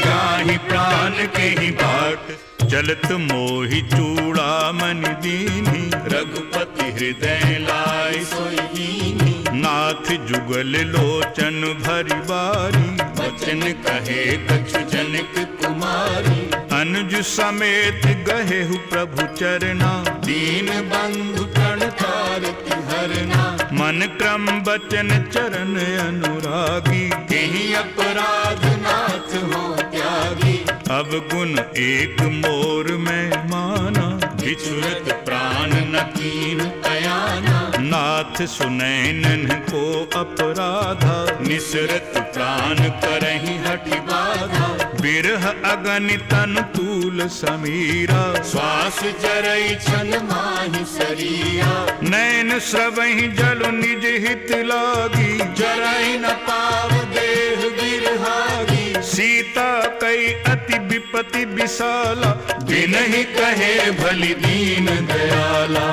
जाहि प्राण के ही बाट। चलत मोहि चूड़ामणि दीनी रघुपति हृदय लाय सोईनी। नाथ जुगल लोचन भरि बारी वचन कहे कछु जनक कुमारी। अनुज समेत गहेहु प्रभु चरना दीन बंधु प्रणतारति हरना। मन क्रम बचन चरण अनुरागी कहीं अपराध नाथ हो त्यागी। अब गुण एक मोर में माना बिछुरत प्राण न कीन अयाना। नाथ सुनैनन को अपराधा निसरत प्राण करहि हठि बाधा। बिरह अगनि तन तूल समीरा श्वास जरई छन माहि शरीरा। नैन स्रवहि जल निज हित लागी जरई न पाव देह बिरहागी। सीता कई अति विपति विशाला बिनहि कहे भलि दीन दयाला।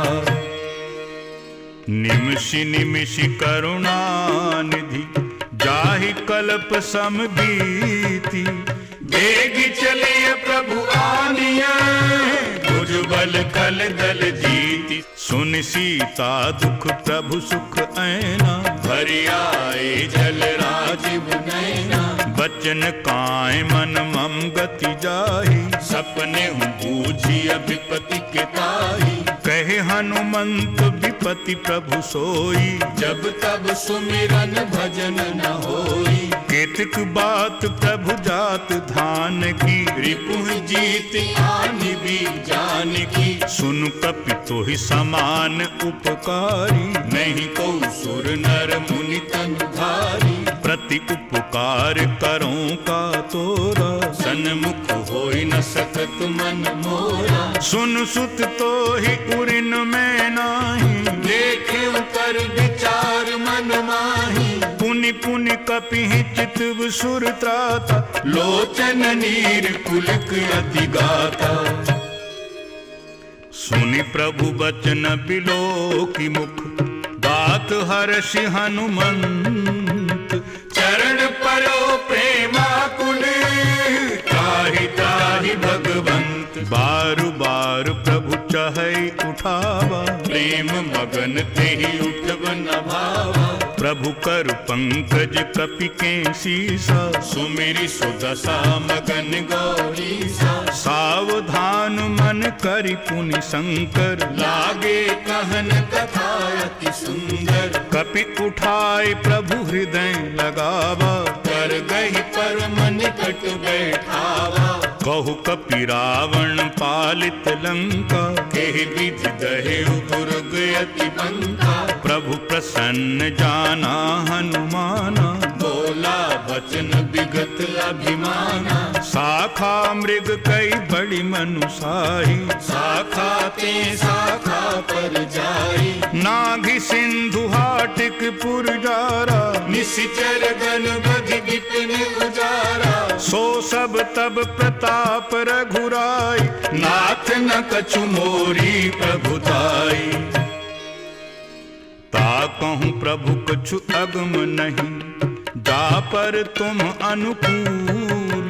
निमिषि निमिषि करुणा निधि जाहि कल्प सम बीती बेग चलिए प्रभु आनिया, भुजबल कल दल जीती। सुन सीता दुख प्रभु सुख ऐना, भरि आए जल राजीव नैना। बचन काय मन मम गति जाहि, सपने बूझी अभिपति के ताही। कहे हनुमंत विपति प्रभु सोई, जब तब सुमिरन भजन न होई। केतक बात प्रभु जात धान की, रिपुह जीत आनि भी जान की। सुन कपि तोहि समान उपकारी, नहीं को सुर नर मुनि तनुधारी। प्रति उपकार करूं का तोरा, सन्मुख होई न सकत मन मोरा। सुन सुत तो ही उरिन में नाही, देखे कर विचार मन माही। पुनि पुनि कपि चितव सुर त्राता, लोचन नीर कुलिक अति गाता। सुनि प्रभु बचन बिलोकी मुख, बात हर्षि हनुमंत। चरण परो प्रेमाकुल, त्राहि त्राहि भगवंत। बार बार प्रभु चहै उठावा, प्रेम मगन तेहि उठब न भावा। प्रभु कर पंकज कपि के सीसा, सुमिरि सुदशा मगन गौरीसा। सावधान मन करि पुनि शंकर, लागे कहन कथा अति सुंदर। कपि उठाए प्रभु हृदय लगावा, कर गहि परम निकट बैठावा। कहु कपि रावण पालित लंका, केहि विधि दहेउ दुर्ग अति बंका। प्रभु प्रसन्न जाना हनुमाना, बोला वचन विगत अभिमाना। शाखा मृग कई बड़ी मनुसाही, शाखा ते शाखा पर जाई। नाघि सिंधु हाटिक पुरजारा, निशिचर गण बधि विपिन उजारा। सो सब तब प्रताप रघुराई, नाथ न कछु मोरी प्रभुताई। ता कहूँ प्रभु कछु अगम नहीं, जा पर तुम अनुकूल।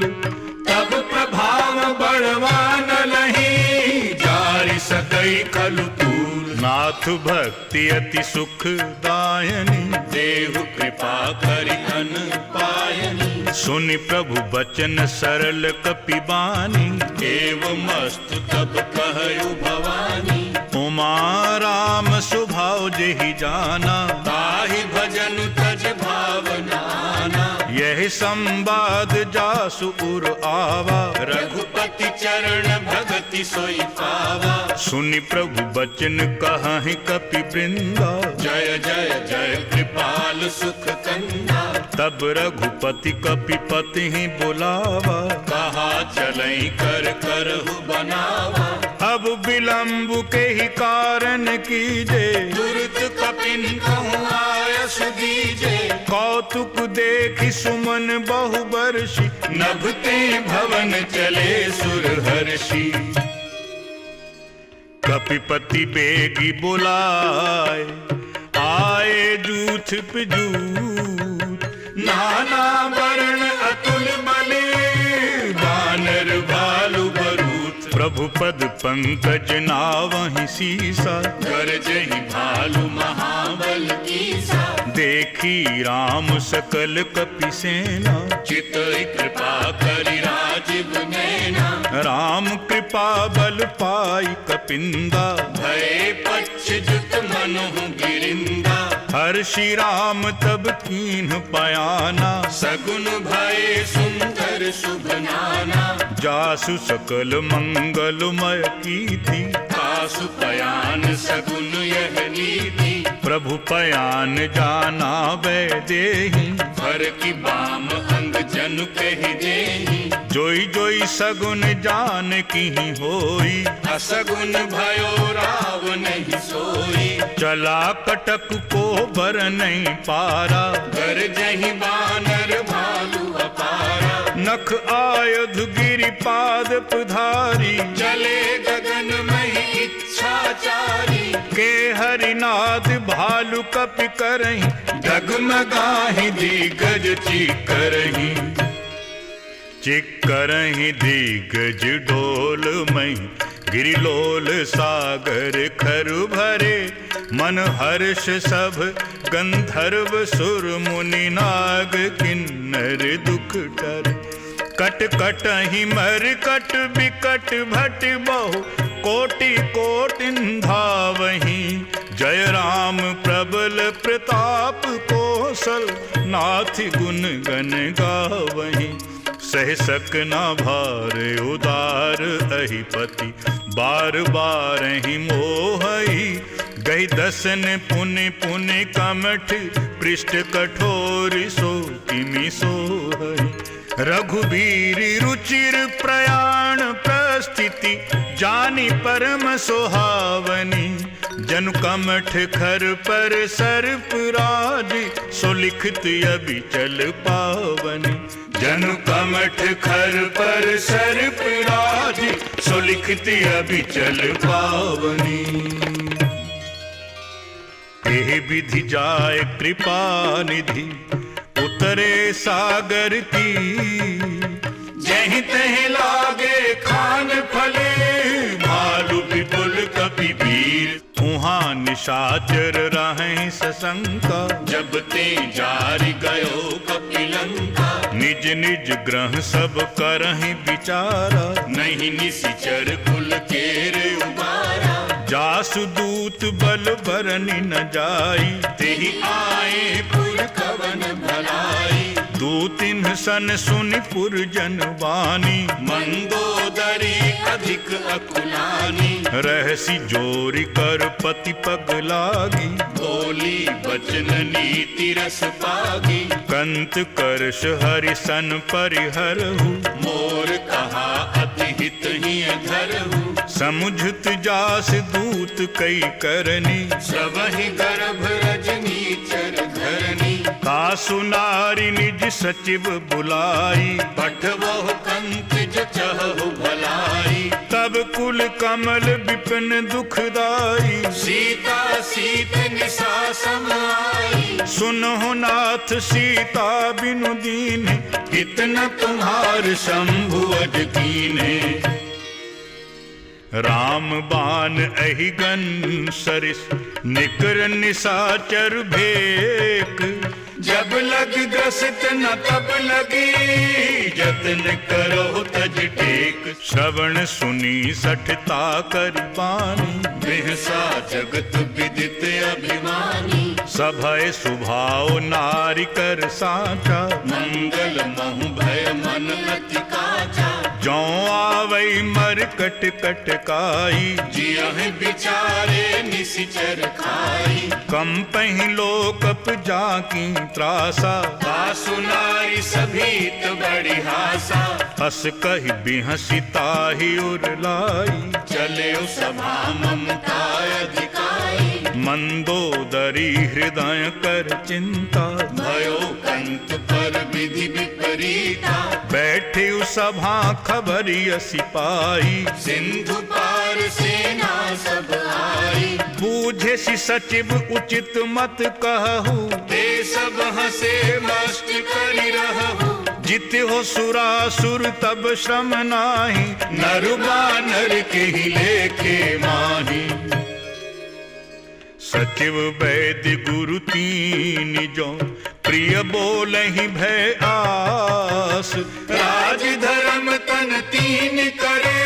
तब प्रभाव बड़वान लही, जारि सकई खलु तूल। नाथ भक्ति अति सुख दायनी, देहु कृपा करि अन पायनी। सुनि प्रभु बचन सरल कपि बानी, एव मस्तु तब कहु भवानी। उमा राम स्वभाव जेहि जाना, ताहि भजन तज भावना। यह संवाद जासु उर आवा, रघुपति चरण भगति सोई पावा। सुनि प्रभु बचन कहि कपि वृंदा, जय जय जय कृपाल सुख कंदा। तब रघुपति कपि पति ही बुलावा, कहा चलई कर करहु बनावा। अब विलंब के ही कारण कीजे, तुरत कपिन कहूँ आयस दीजे। कौतुक देखि सुमन बहु बरसी, नभते भवन चले सुर हर्षि। कपिपति बेगी बुलाए, आए जूथ पे जूथ। नाना वर्ण अतुल बले, वानर भालु बरूथ। प्रभु पद पंकज नावहि सीसा, गरजहि भालु महाबल कीसा। देखी राम सकल कपि सेना, चितई कृपा करि राजीव नैना। राम कृपा बल पाई कपिंदा, भय पक्ष जुत मनहु गिरिंदा। हर्षि राम तब कीन्ह पयाना, सगुन भय सुंदर शुभ नाना। जासु सकल मंगलमय कीर्ति, कासु पयान सगुन यह नीति। प्रभु पयान जाना वैदेही, भर की बाम अंग जनु कहि देहि। जोई जोई सगुन जान की होई, असगुन भयो राव नहीं सोई। चला कटक को बर नहीं पारा, गरजहि बानर भालु अपारा। नख आयुध गिरि पाद पधारी, चले गगन महि इच्छाचारी। के हरिनाथ भालु कपि करहीं, डगमगाहि दिग्गज चीकरहि। चिक्करहि दिग्गज डोल मई, गिरिलोल सागर खरु भरे। मन हर्ष सब गंधर्व सुर मुनि नाग, किन्नर दुख टरे। कट कटहि मरकट बिकट भट बहु, कोटि कोटि धावहि। जय राम प्रबल प्रताप कौशल, नाथ गुण गण गावहि। सह सक न भार उदार अहिपति, बार बार ही मोहई। गई दसन पुनि पुनि कमठ, पृष्ठ कठोर सो किमि सोहई। रघुबीर रुचिर प्रयाण प्रस्थिति, जानी परम सुहावनी। जनु कमठ खर पर सर्प राज, सो लिखत अबिचल पावनी। जनु कमठ खर पर सर्प राज, सो लिखत अबिचल पावनी। एह विधि जाय कृपा निधि, उतरे सागर की। जहि तहि लागे खान फले, भालु विपुल कपि वीर। उहाँ निशाचर रहें सशंका, जब ते जारि गयो कपिलंका। निज निज ग्रह सब करहि विचारा, नहीं निशिचर कुल केरे उबारा। जासु दूत बल बरनि न जाई, तेहि आए पुर कवन भलाई। दूतिन सन सुनि पुरजन बानी, मंदोदरी अधिक अकुलानी। रहसी जोरि कर पति पग लागी, बोली बचन नीति रस पागी। कंत करश हरि सन परिहरहु, मोर कहा अति हित ही धरहु। समुझत जास दूत कई करनी, सबहि गर्भ रजनी चर धरनी। कासु नारी निज सचिव बुलाई, पठवहु कंत जचहु भलाई। तब कुल कमल विपिन दुखदाई, सीता सीत निशा सम आई। सुनहु नाथ सीता बिनु दीन, हित न तुम्हार शंभु अज कीन्हे। राम बाण अहिगन सरिस, निकर निशाचर भेक। जब लग ग्रसित न तब लगी, जतन करो तज टेक। श्रवण सुनी सठता कर बानी, बिहसा जगत विदित अभिमानी। सभय सुभाव नारी कर साचा, मंगल महु भय मन अति काचा। जौ आवै मरकट कटकाई, जियहि विचारे निशिचर खाई। कंपहि लोकप जाकी त्रासा, कासु नारी सभीत बड़ी हासा। हस कहि बिहसि ताहि उर लाई, चले सभा ममता अधिकाई। मंदोदरी हृदय कर चिंता, भयो कंत पर विधि विपरीता। बैठे सभा खबरिय सिपाही, सिंधु पार सेना सब आई। बूझे सि सचिव उचित मत कहु, ते सब हसे मस्त करि रहु। जित हो सुरासुर तब श्रम नाही, नर बानर के ही लेखे माही। सचिव वैद्य गुरु तीन जो, प्रिय बोलहि भय आस। राज धर्म तन तीन करे,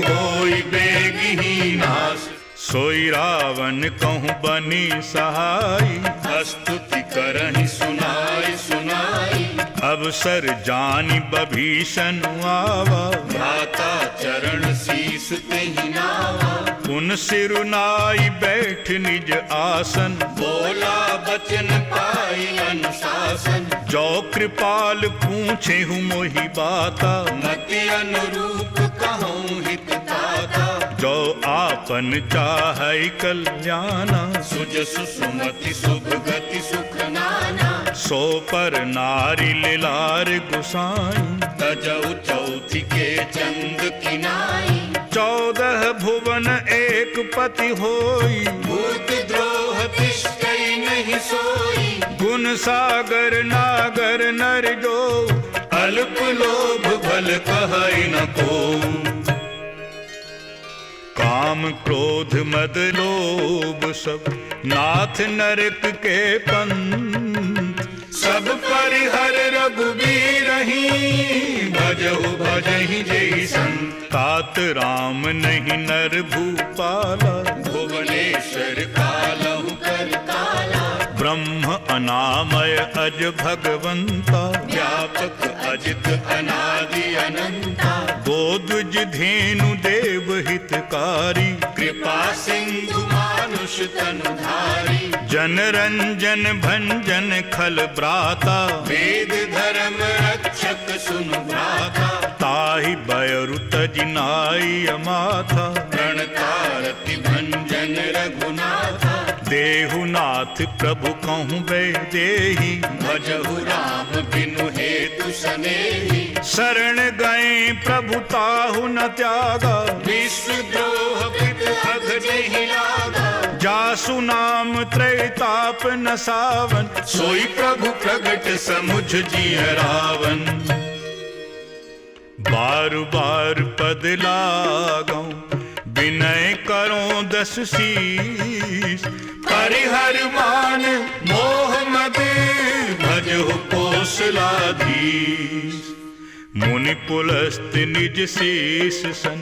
होई बेगहि नाश। सोई रावण कहूँ बनी सहाई, स्तुति करहि सुनाई सुनाई। अवसर जानि बभीषण आवा, भ्राता चरण शीस तेहि नावा। उन सिरुनाई बैठ निज आसन, बोला बचन पाई अनुशासन। जो कृपाल पूछे हूँ मोहि बाता, मति अनुरूप कहूँ हित दाता। जो आपन चाहै कल्याणा, सुजसु सुमति शुभ गति सुख नाना। सो पर नारी लिलार गुसाई, तजौ चौथी के चंद किनाई। 14 भुवन एक पति होई, भूत द्रोह तिष्ठै नहीं सोई। गुण सागर नागर नर जो, अल्प लोभ भल कहै न को। काम क्रोध मद लोभ सब नाथ नरक के पंथ। सब परिहर रघुबीरहि भजहु भजहि जय संत। तात राम नहीं नर भूपाला भुवनेश्वर कालहु कर काला। ब्रह्म अनामय अज भगवंता व्यापक अजित अनादि अनंता। बोधुज धेनु देव हितकारी कृपा सिंधु मानुष तनुधारी। जन रंजन भंजन खल ब्राता वेद धर्म रक्षक सुनु भ्राता। ताहि बयरु तजिनाई अमाथा प्रणतारति भंजन रघुनाथा। देहुनाथ प्रभु कहूँ बै देहि भजहु राम बिनु हेतु सनेहि। शरण गए प्रभु ताहु न त्यागा विश्वद्रोह पित अघ जहि लागा। जासु नाम त्रैताप न सावन सोई प्रभु प्रगट समुझ जिय रावण। बार बार पद लागौ विनय करो दस शीस। परिहर मान मोह मद भजहु कौशलाधीश। मुनि पुलस्त निज शीस सन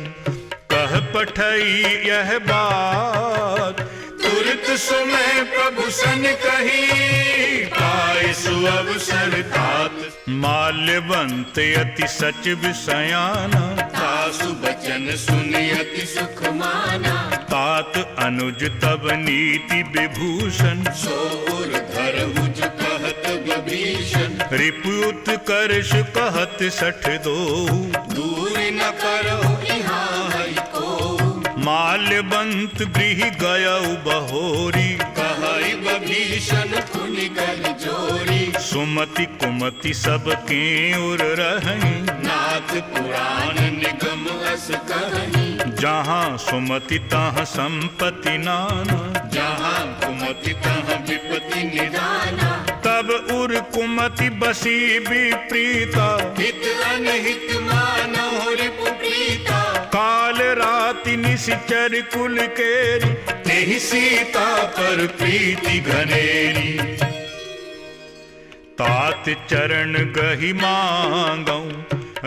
कह पठई यह बात। तुरत सुमय प्रभु सन कही पाए सुअवसर तात। माल्यवंत अति सच विषयाना तासु बचन सुनि अति सुख माना। तात अनुज तब नीति विभूषण सोर धरहु जो कहत विभीषण। रिपु उत्कर्ष कहत सठ दो दूर न करहु इहाँ हरि को। माल्यवंत गृह गयउ बहोरी कहई विभीषण पुनि कर जोरी। सुमति कुमति सब के उर रही नाथ पुराण निगम अस कहनी। जहाँ सुमति तहाँ संपत्ति नाना जहाँ कुमति तहाँ विपत्ति निदाना। तब उर कुमति बसी विप्रीता हित अनहित मानहु रिपु प्रीता। काल राति निशिचर कुल केरी तेहि सीता पर प्रीति घनेरी। तात चरण गहि मांगौ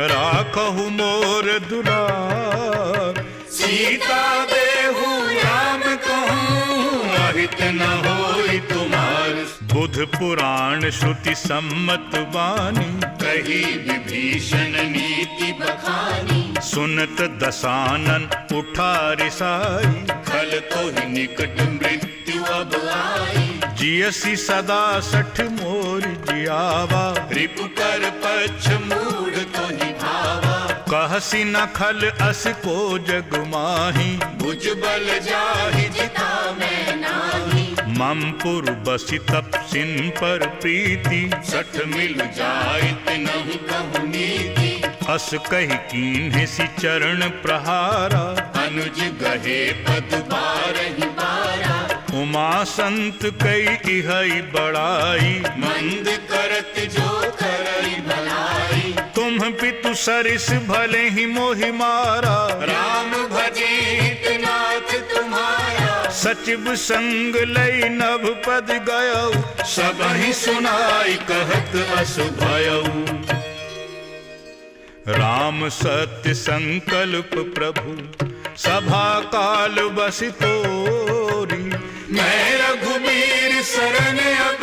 राखहु मोर दुलार। सीता देहु राम कहूँ अहित न होई तुम्हार। बुध पुराण श्रुति सम्मत वाणी कही विभीषण नीति बखानी। सुनत दसानन उठा रिसाई खल तो ही निकट मृत्यु अब आई। जियसी सदा सठ मोर जियावा रिपु कर पक्ष मूढ़ तो ही भावा। कहसी न खल अस को जग माही भुज बल जाहि जिता मैं नाही। मम पुर बसी तपसिन पर प्रीति सठ मिल जाइत नहीं कहु नीति। अस कही कीन्हे सी चरण प्रहारा अनुज गहे पद बारहि बारा। उमा संत कई इहई बड़ाई मंद करत जो करई भलाई। तुम पितु सरिस भले ही मोहि मारा राम भजे हित नाथ तुम्हारा। सचिव संग लई नभ पद गयऊ सबहि सुनाई कहत अस भयऊ। राम सत्य संकल्प प्रभु सभा काल बसि तोरी। मैं रघुबीर शरण अब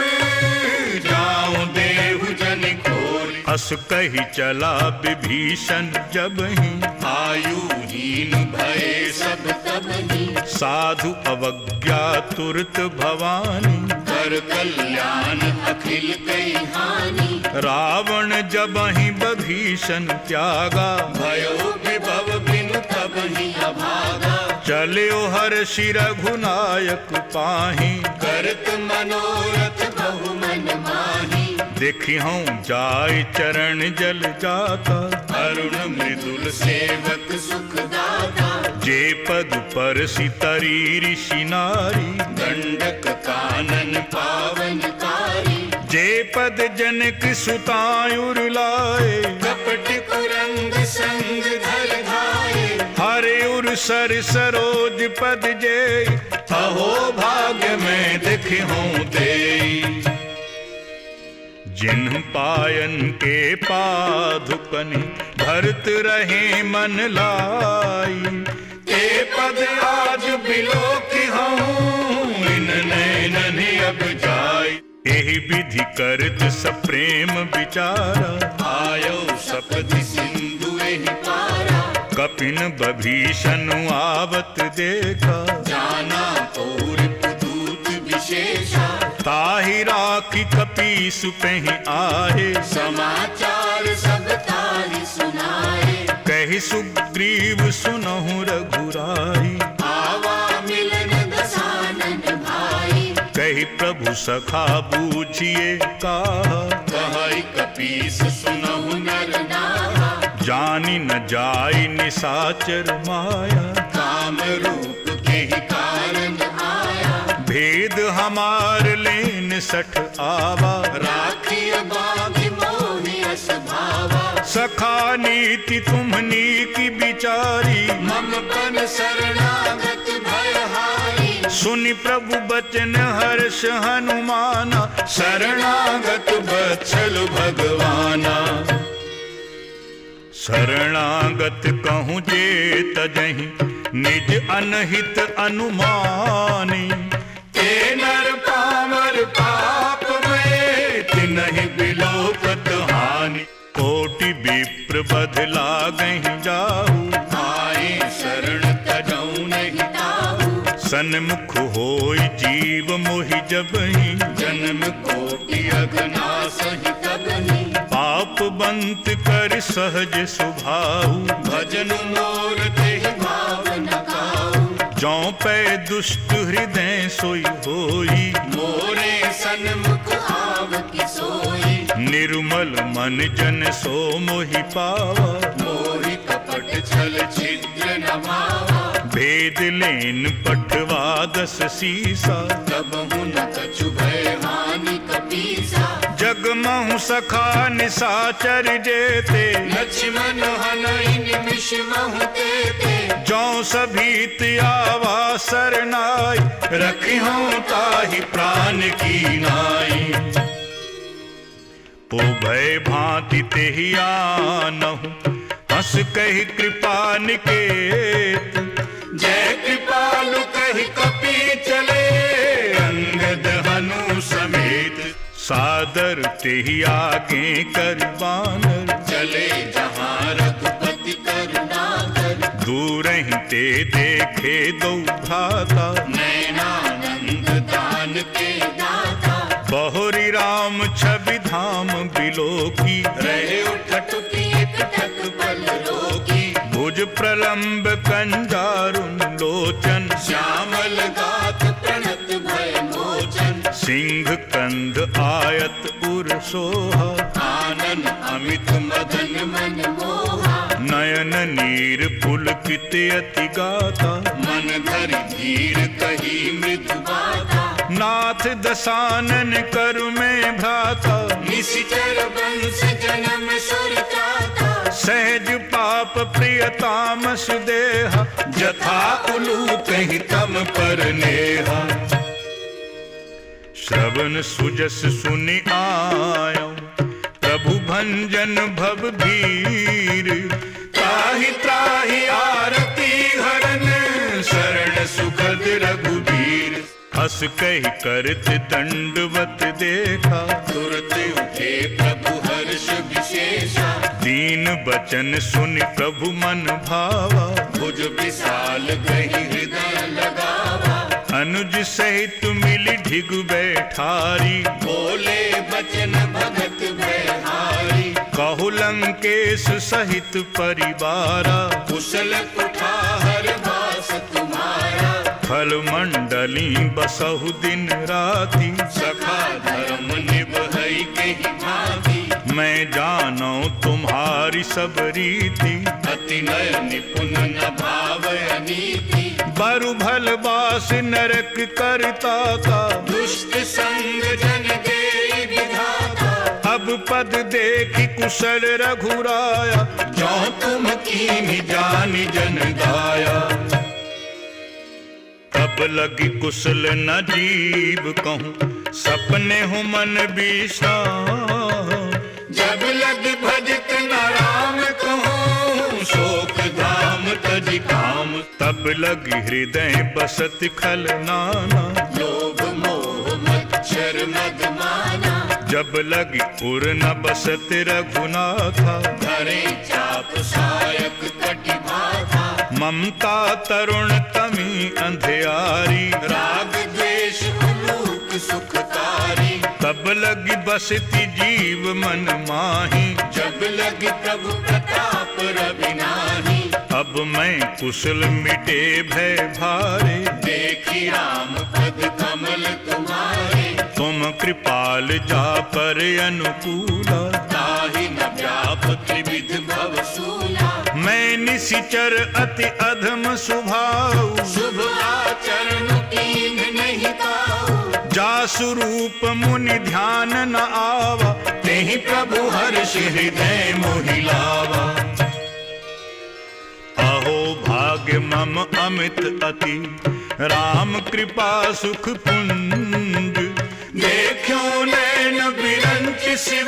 जाऊं देहु जन खोरी। अस कही चला विभीषण जबहि आयुहीन भये सब तबहि। साधु अवज्ञा तुरत भवानी कर कल्याण अखिल कई हानि। रावण जबहि विभीषण त्यागा भयो विभव बिनु तबहि अभागा। चल्यो हर्षि रघुनायक पाहि करत मनोरथ बहु मन माहि। देखी हूँ जाय चरण जल जाता अरुण मृदुल सेवक सुख दाता। जे पद पर सितरी ऋषि नारी दंडक कानन पावनकारी। जे पद जनक सुतायुर लाए, कपट कुरंग संग धर धाये, हरे उर सर सरोज पद जे, अहो भाग्य में दिखहूं तेई। जिन्ह पायन के पादुकनि भरत रहे मन लाई, ते पद आज बिलोकी हूँ, इन नैनन अब जाई। एहि विधि करत सप्रेम विचारा, आयो सपदि सिंधु एहि पारा, कपिन बभीषण आवत देखा, जाना पौर पुदूत विशेषा, ताहि राखी कपीस पेहि आए, समाचार सब ताहि सुनाए। कहि सुग्रीव सुनहु रघुराई, आवा मिलन दसानन भाई, कहि प्रभु सखा बूझिए कहा, कहै कपीस सुनहु नर नावा, जानि न जाय निसाचर माया, काम रूप के ही कारण आया, भेद हमार लेन सठ आवा, राखिय बाघ मोहि अस भावा, सखा नीति तुम्हनी की बिचारी, मम पन शरणागत भयहारी, सुनि प्रभु बचन हर्ष हनुमाना, शरणागत बत्सल भगवाना। शरणागत कहूँ जे तजहि निज अनहित अनुमानी, ते नर पामर पाप में, तिनहि बिलोकत हानि, कोटि विप्र बध लागहि जाहु, आए शरण तजौ नहीं ताहू, सन्मुख होय जीव मोहि जबहि, जन्म कोटि अघनासहि तबहि, पाप बंत कर सहज सुभाऊ, भजन मोर तेहि भावन काऊ, जौं पै दुष्ट हृदय सोई होई, मोरे सन्मुख आव कि सोई, निर्मल मन जन सो मोहि पावा, मोहि कपट छल छिद्र न भावा, भेद लेन पठवा दस सीसा, तबहु न कछु भय हानि कपीसा, जगमहु सखा निसाचर जेते, लक्ष्मण हनहि निमिष महु तेते, जौं सभीत आवा सरनाई, रखिहूँ ताहि प्राण की नाई। पो भय भांति तेहि आनहु, हंस कहि कृपा निकेत, जय कृपालु कहि कपि चले, अंगद हनु समेत, सादर तेहि आगे कर बानर, चले जहाँ रघुपति करुणाकर, दूरहि ते देखे दो भ्राता, नैनानंद दान के दाता, बहुरी राम छवि धाम बिलोकी, रहे उठटुकी एकटक बल रोकी, भुज प्रलंब कंजारुन लोचन, श्यामल गात प्रणत भय मोचन, सिंह कंध आयत उर सोहा, आनन अमित मदन मन मोहा, नयन नीर पुलकित अति गाथा, मन धरि धीर कही मृदु बाता, नाथ दसानन करु में भ्राता, निशिचर वंश जन्म सुर त्राता, सहज पाप प्रियतामस देहा, जथा उलू कहि तम पर नेहा, श्रवण सुजस सुनि आयो, प्रभु भंजन भव भीर, त्राहि त्राहि आरती हरन, शरण सुखद रघुबीर, हस कहि करत दंडवत देखा, तुरत उठे प्रभु हर्ष विशेषा, दीन बचन सुनि प्रभु मन भावा, भुज विशाल गहि हृदय लगावा, अनुज सहित मिली ढिगु बैठारी, बोले बचन भगत भयहारी, कहु लंकेश सहित परिवारा, कुशल कुठार वास तुम्हारा, फल मंडली बसहु दिन राति, सखा धर्म निभई के भांति, मैं जानो तुम्हारी सब रीति, अति नय निपुण न भाव अनीति, बरु भल बास नरक करता का, दुष्ट संग जन दे विधा, पद देखी कुशल रघुराया, जो तुम कीन्ही जानि जन गाया। तब लगी कुशल न जीव कहूँ, सपने हो मन विश्राम। जब लग भजत न राम कहूँ, शोक धाम तज काम। तब लगी हृदय बसत खल नाना, लोभ मोह मच्छर मद माना। जब लगी उर न बसत रघुनाथा, धरे चाप सायक कटि बाधा। ममता तरुण तमी अंधियारी, राग द्वेष उलूक सुखकारी। तब लगी बसती जीव मन माही, जब लगी प्रभु प्रताप रवि नाही। अब मैं कुशल मिटे भय भारे, देखी राम पद कमल तुम्हारे। तुम कृपाल जा पर अनुकूला, ताहि न व्याप त्रिविध भव सूला। मैं निशिचर अति अधम स्वभाव, शुभ आचरण कीन्ह नहीं काऊ। जासु रूप मुनि ध्यान न आवा, तेहि प्रभु हर्ष हृदय मोहि लावा। अहो भाग्य मम अमित अति, राम कृपा सुख पुंज। देखो नैन बिरंच शिव,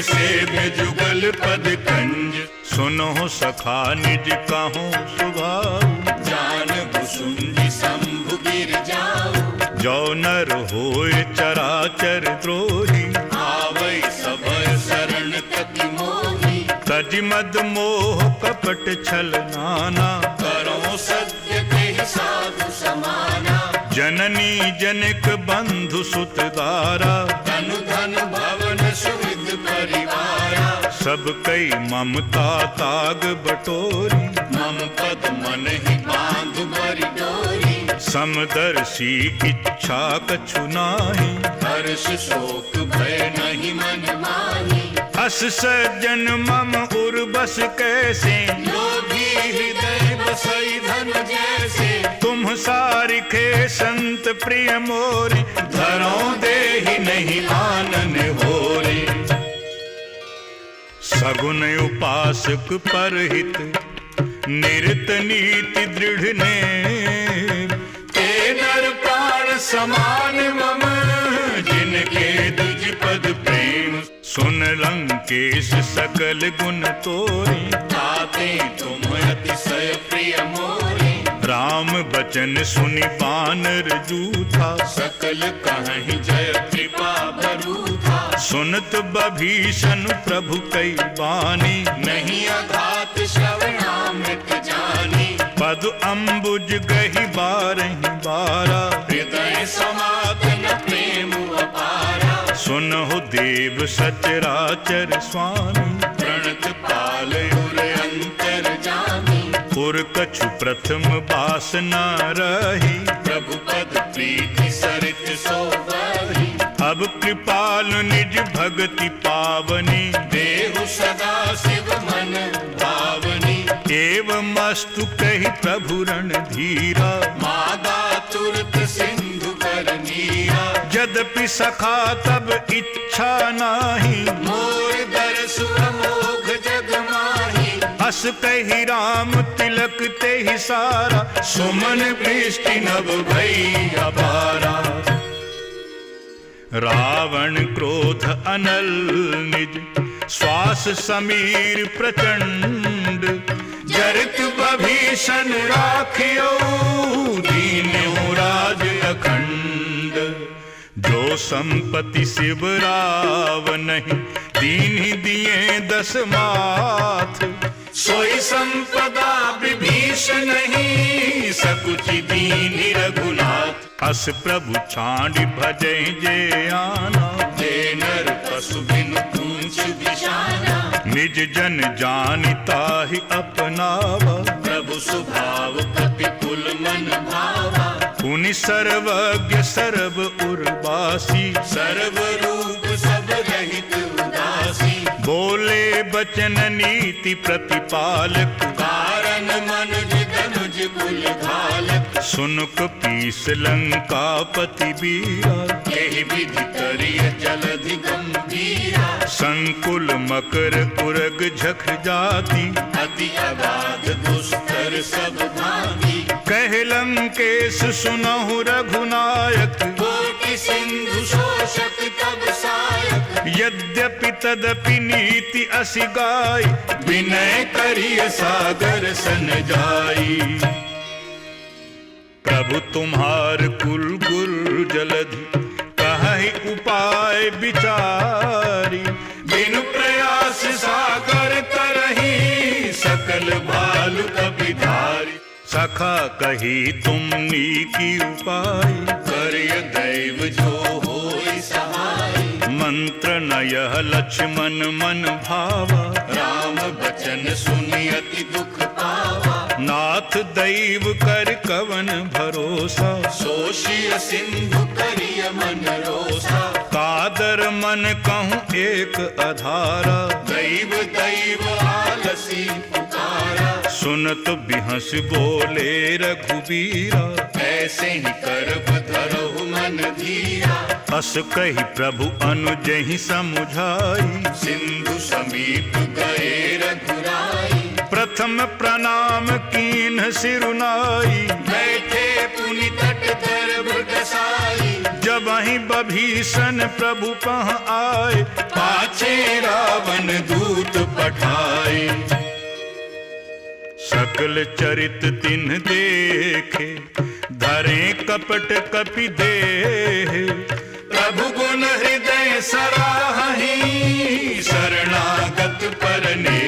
सेव्य जुगल पद कंज। सुनो सखा निज कहूँ स्वभाव, जान भुसुंडि शंभु गिर जाऊ। जो नर होए चराचर द्रोही, आवै सबय शरण तति मोहि। तज मद मोह कपट छल नाना, करो सत्य तेहि साधु समाना। जननी जनक बंधु सुत दारा, धनु धन भवन सुविध परिवारा। सब कई ममता ताग बटोरी, मम पद मन ही बांध बरि डोरी। समदर्शी इच्छा कछु नाही, हर्ष शोक भय नहीं मन माही। अस सज्जन मम उर्बस कैसे, लोभी हृदय बसई धन जैसे। तुम सारिखे संत प्रिय मोरे, धरो देहि नहीं आनन होरे। सगुन उपासक परहित, निरत नीति दृढ़ ने। ते नर प्राण समान मम, जिनके दुज पद प्रेम। सुन लंकेश सकल गुण तोरी, ताते तुम अतिशय प्रिय मोरे। राम बचन सुनि बानर जूथा, सकल कहीं जय कृपा बरूथा। सुनत बभीषण प्रभु कई बानी, नहीं अघात श्रवणामृत जानी। पद अम्बुज गही बारहि बारा, हृदय समागम प्रेम अपारा। सुनहु देव सचराचर स्वामी, प्रणत पाल उर अंतर जामी। पुर कछु प्रथम वासना रही, प्रभु पद प्रीति सरित सोबही। अब कृपाल निज भगति पावनी, देहु सदा शिव मन भावनी। एवं अस्तु कही प्रभु रण धीरा, मादा तुरत सिंधु कर नीरा। यद्यपि सखा तब इच्छा नाही, मोर दरस अमोघ जग माही। अस कही राम तिलक ते ही सारा, सुमन वृष्टि नभ भई अपारा। रावण क्रोध अनल निज, श्वास समीर प्रचंड। जरित बभीषण राखियो, दीन्यो राज अखंड। जो संपत्ति शिव राव नहीं, दीन्हि दिए दस माथ। सोई संपदा विभीषण नहीं, सकुचि दीन्हि रघुनाथ। अस प्रभु छांड भजै जे आना, जे नर पशु बिनु पूंछ बिशाना। निज जन जानिता ही अपनावा, प्रभु स्वभाव कपि कुल मन भावा। पुनि सर्वज्ञ सर्व उर्वासी, सर्व रूप सब रहित उदासी। बोले बचन नीति प्रतिपालक, कारण मनुज धनुज कुल घालक। सुनुक पीस लंका पति बीरा, यही विधि करिय जलधि गंभीरा। संकुल मकर उरग झख जाति, अति अगाध दुस्तर सब भांति। कह लंकेश सुनहु रघुनायक, कोटि सिंधु शोषक तब सायक। यद्यपि तदपि नीति असि गाय, विनय करिय सागर सन जाई। प्रभु तुम्हार कुल गुर जलधि, कहि उपाय विचारी। बिनु प्रयास सागर तरही, सकल भालु कपिधारी। सखा कही तुमनी की उपाय, करिय दैव जो होई सहाय। मंत्र न यह लक्ष्मण मन भावा, राम बचन सुनि अति दुख पावा। नाथ दैव कर कवन भरोसा, सोषिय सिंधु करिय मन रोसा। कादर मन कहूँ एक अधारा, दैव दैव आलसी पुकारा। सुनत बिहस बोले रघुबीरा, ऐसे ही करब धरहु मन धीरा। अस कही प्रभु अनुजहि समुझाई, सिंधु समीप गए रघुराई। प्रथम प्रणाम कीन्ह सिरुनाई। बैठे पुनि तट तर बसाई। जब ही बभीषण प्रभु पह आए, पाछे रावण दूत पठाए। सकल चरित तिन्ह देखे, धरे कपट कपि देह। प्रभु गुण हृदय सराहि, शरणागत परने।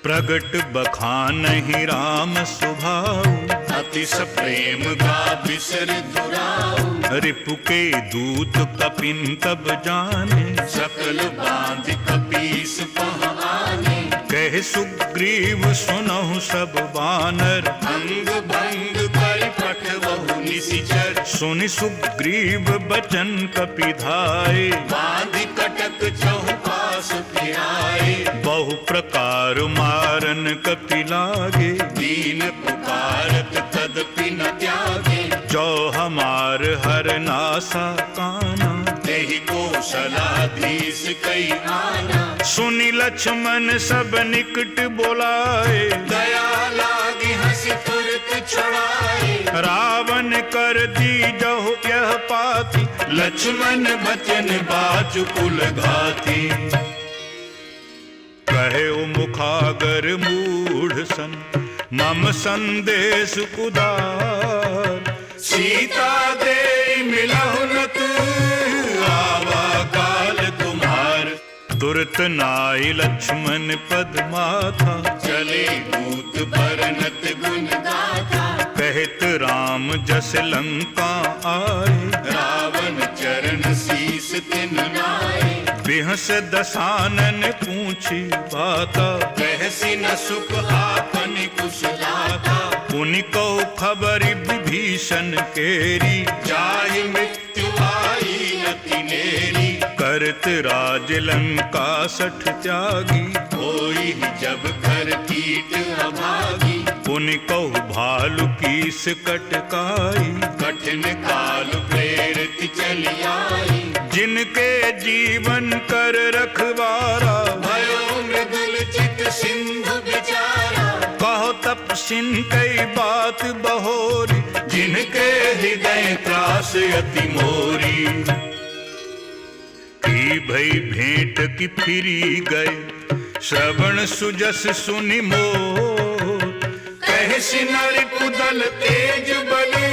प्रगट बखानहि राम सुभाऊ, अतिश प्रेम गा बिसर दुराऊ। रिपु के दूत कपिन तब जाने, सकल बांध कपीस पह आने। कह सुग्रीव सुनहु सब बानर, अंग भंग कर पठवहु निशिचर। सुनि सुग्रीव बचन कपिधाय। बांध कटक चहुपास फिराए। बहु प्रकार मारन कपि लागे, दीन पुकारत तदपि न त्यागे। जो हमार हर नासा काना, तेहि कौशलाधीश कई आना। सुनि लक्ष्मण सब निकट बोलाए। दया लागी हंसी तुरत छुड़ाए। रावण कर दीजहु यह पाती, लक्ष्मण बचन बाजु कुल घाती। कहे मुखागर मूढ़ सन, मम संदेश उदार। सीता दे मिलहु न तू, आवा काल तुम्हार। तुरत नाई लक्ष्मण पद माथा, चले दूत बरनत गुण गाथा। कहत राम जस लंका आए। रावण चरण शीस तिन नाए। बिहस दसानन पूछी बाता, कहसी न सुख आपन कुशलाता। पुनि कहो खबरि विभीषण केरी। जाहि मृत्यु आई अति नेरी। करत राज लंका सठ त्यागी, होई जब कर कीट अभागी। पुनि कहु भालु कीस कटकाई। कठिन काल प्रेरित चली आई। जिनके जीवन कर रखवारा, भयो मृदुल चित सिंधु विचारा। कहो तपसिन कई बात बहोरी, जिनके हृदय त्रास अति मोरी। की भई भेंट की फिरी गए, श्रवण सुजस सुनि मोर। कहसी नरि कुदल तेज बले,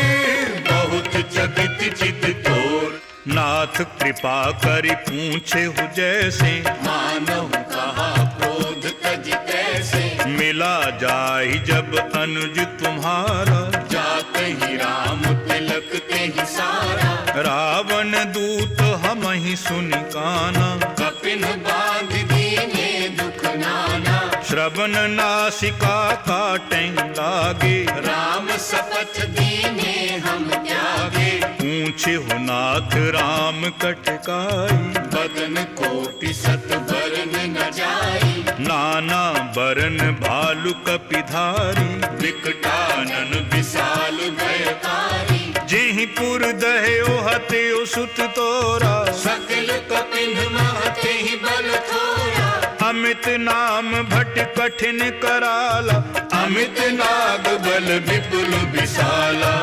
बहुत चकित चित तोर। नाथ कृपा करि पूछे हु जैसे, मानहु कहा क्रोध तज तैसे। मिला जाहि जब अनुज तुम्हारा, जात ही राम तिलक ते ही सारा। रावण दूत हमहि सुनि काना। कपिन बांध दीने दुख नाना। श्रवण नासिका काटें लागे, राम शपथ दीने हम त्यागे। पूछे हु नाथ राम कटकाई। बदन कोटि सत बरन न जाई। नाना बरन भालु कपिधारी। विकटानन विशाल भयकारी। जेहि पुर दह्यो हत्यो सुत तोरा, सकल कपिन महते ही बल थोरा, अमित नाम भट कठिन कराला, अमित नाग बल विपुल विशाला,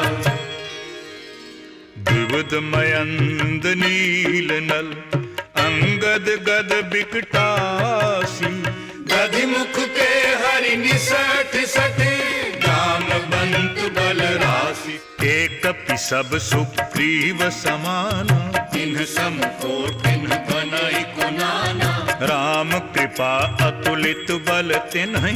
द्विविध मयंद नील नल, अंगद गद बिकटासी, गधि मुख के हरि निसठ सठ, जामवंत बल राशि, एक कपि सब सुग्रीव समाना, तिन्ह सम को तिन्ह बनई कुनाना, राम कृपा अतुलित बल तिन्हि,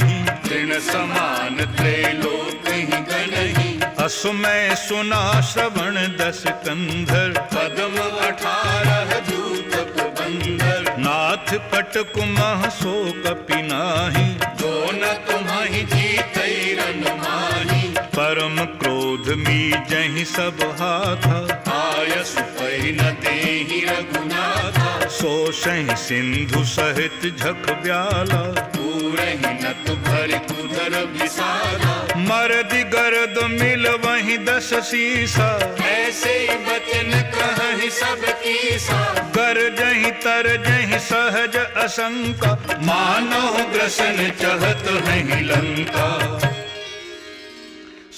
तृण समान त्रैलोक ही गणहि, असुमय सुना श्रवण दस कंधर, पद्म 18 दूत बंदर, नाथ पट कुमह सो कपि नाहि, जो न तुम्हि जीतै रन माहि, परम क्रोध मी जहि सब हाथा, आयस पै न देहि रघुनाथा, सो सहि सिंधु सहित झख ब्याला, पूरहि नत भरि कुधर विसारा, मरदि गरद मिल वहि दस सीसा, ऐसे बचन कहहि सब कीसा, कर जहि तर जहि सहज असंका, मानव ग्रसन चहत हैं लंका,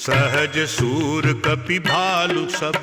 सहज सूर कपि भालु सब,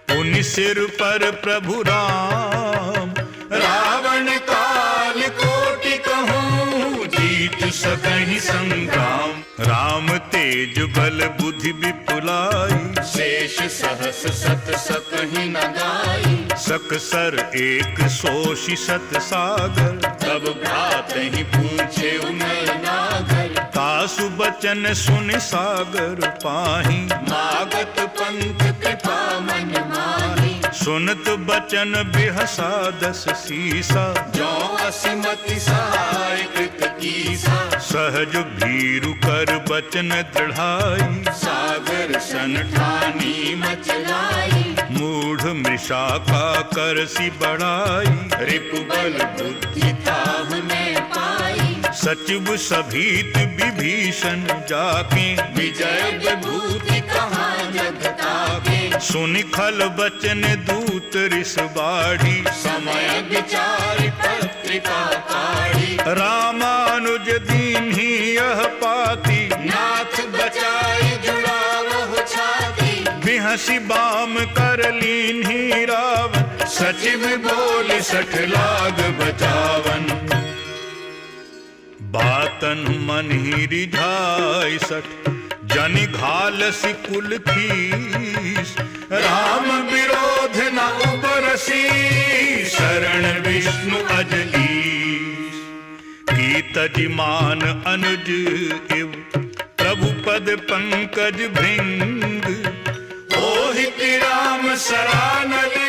पुनि सिर पर प्रभु राम, रावण काल कोटि कहूँ, जीत सकहि संग्राम, राम तेज बल बुद्धि विपुलाई, शेष सहस सत सकहि न गाई, सकसर एक सोषि सत सागर, तब भ्रातहि पूछे उनय नागर, तासु बचन सुनि सागर पाहि, मागत पंथ कृपा मन माहि, सुनत बचन बिहसा दस सीसा, जो असिमति सहाय कृत कीसा, सहज भीरु कर बचन दृढ़ाई, सागर सन ठानी मचलाई, मूढ़ मृषा का करसी बढ़ाई, रिपु बल बुद्धि ताह में पाई, सचिव सभीत विभीषण जाके, विजय विभूति कहाँ जग ताके, सुनि खल बचन दूत रिस बाढ़ी, समय विचार पत्रिका काढ़ी, रामानुज दीन्ही यह पाती, नाथ बचाई जुड़ावह छाती, बिहसी बाम कर लीन्ही रावण, सचिव बोल 60 लाग बचावन, बातन मन ही रिझाई सठ, जनि घालसी कुल खीस, राम विरोध न उपरसी, शरण विष्णु अजलीस, की तजिमान अनुज इव, प्रभु पद पंकज भृंग, ओहि राम सरानले,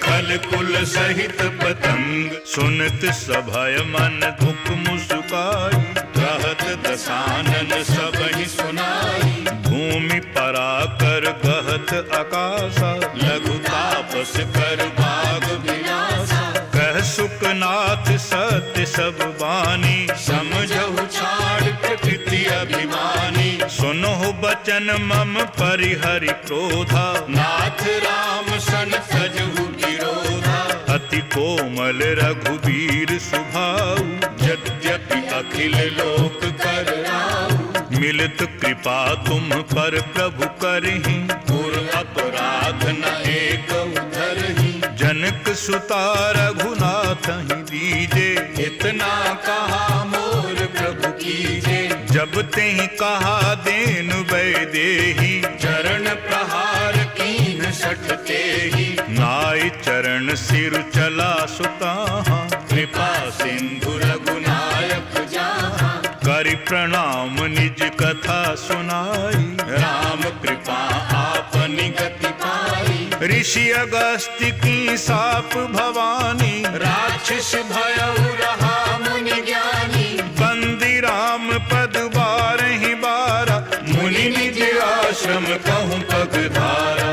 खल कुल सहित पतंग, सुनत सभय मन दुख मुस्काई, रहत दसानन सबहि सुनाई, भूमि परा कर गहत आकाशा, लघु तापस कर भाग विनाशा, कह सुखनाथ सत्य सब बानी, समझहु छाड़ प्रकृति अभिमानी, सुनो बचन मम परिहरि क्रोधा, नाथ राम सन सजहु विरोधा, अति कोमल रघुबीर सुभाऊ, यद्यपि अखिल लोक कर राऊ, मिलित कृपा तुम पर प्रभु करहि, पुर अपराध न एक उधरहि, जनक सुता रघुनाथ ही दीजे, इतना कहा मोर प्रभु कीजे, जब तेहि कहा देन वैदेही, चरण प्रहार कीन 60 तेहि, नाय चरण सिर चला सुताहा, कृपा सिंधु रघुनायक जाहा, करि प्रणाम निज कथा सुनाई, राम कृपा आपनि गति पाई, ऋषि अगस्त्य की साप भवानी, राक्षस भयउ रहा मुनि ज्ञानी, बंदी राम पद बारहि बारा, मुनि निज आश्रम कहूँ पगधारा,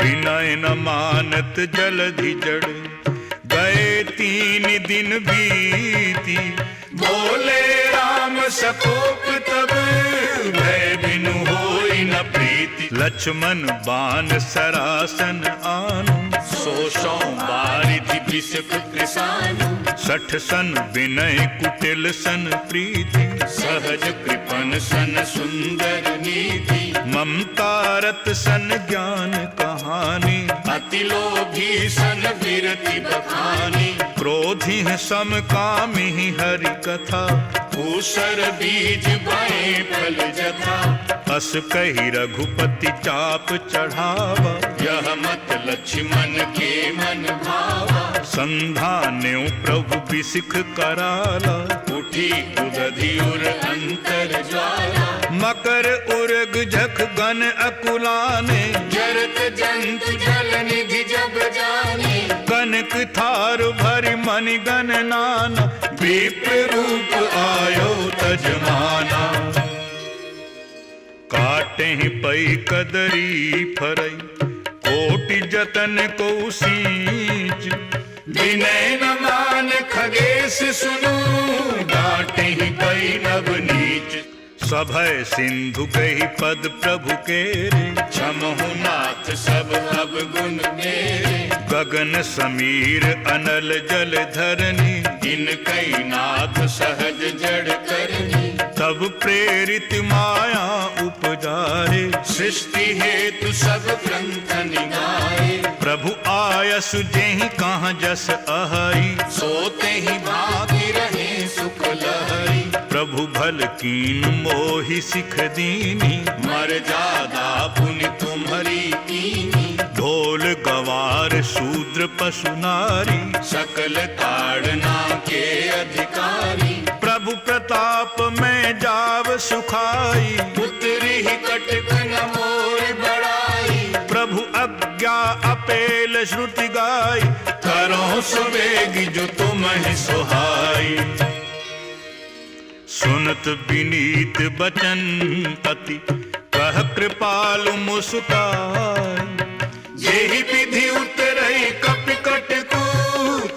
विनय न मानत जलधि जड़, गए 3 दिन बीती, बोले राम सकोप तब, भय बिनु होई न प्रीति, लक्ष्मण बान सरासन आनु, 100 बारिधि बिसक कृसानु, 60 सन विनय कुटिल सन प्रीति, सहज कृपन सन सुंदर नीति, ममता रत सन ज्ञान कहानी, अति लोभी सन विरति बखानी, क्रोधी सम कामी हरि कथा, ऊसर बीज बए फल जथा, अस कही रघुपति चाप चढ़ावा, यह मत लक्ष्मण के मन भावा, संधान्यो प्रभु बिसिख कराला, उठी उदधि उर अंतर ज्वाला, मकर उर्ग झख गन अकुलाने, जरत जंतु जल निधि जब जाने, कनक थार भरि मनि गन नाना, विप्र रूप आयो तजमाना, काटे पई कदरी फरई, कोटि जतन को सींच, विनय न मान खगेश सुनु, डांटे ही पई नभ नीच, सभय सिंधु कही पद प्रभु केरे, क्षमहु नाथ सब अब गुण मेरे, गगन समीर अनल जल धरनी, इन कई नाथ सहज जड़ करनी, तब प्रेरित माया उपजारे, सृष्टि हेतु सब ग्रंथ निगाए, प्रभु आयसु जेहि कहाँ जस अहई, सोते ही भागी रहे सुख लहरी, प्रभु भल कीन मोहि सिख दीनी, मर्यादा पुनि तुम्हारी कीनी, ढोल गवार शूद्र पशु नारी, सकल ताड़ना के अधिकारी, प्रभु प्रताप में जाव सुखाई, पुत्र ही कटक न मोर बड़ाई, प्रभु आज्ञा अपेल श्रुति गाई, करो सुवेगी जो तुम ही सुहाई, सुनत विनीत बचन अति, कह कृपाल मुस्काई, जेहि विधि उतरई कपिकट को,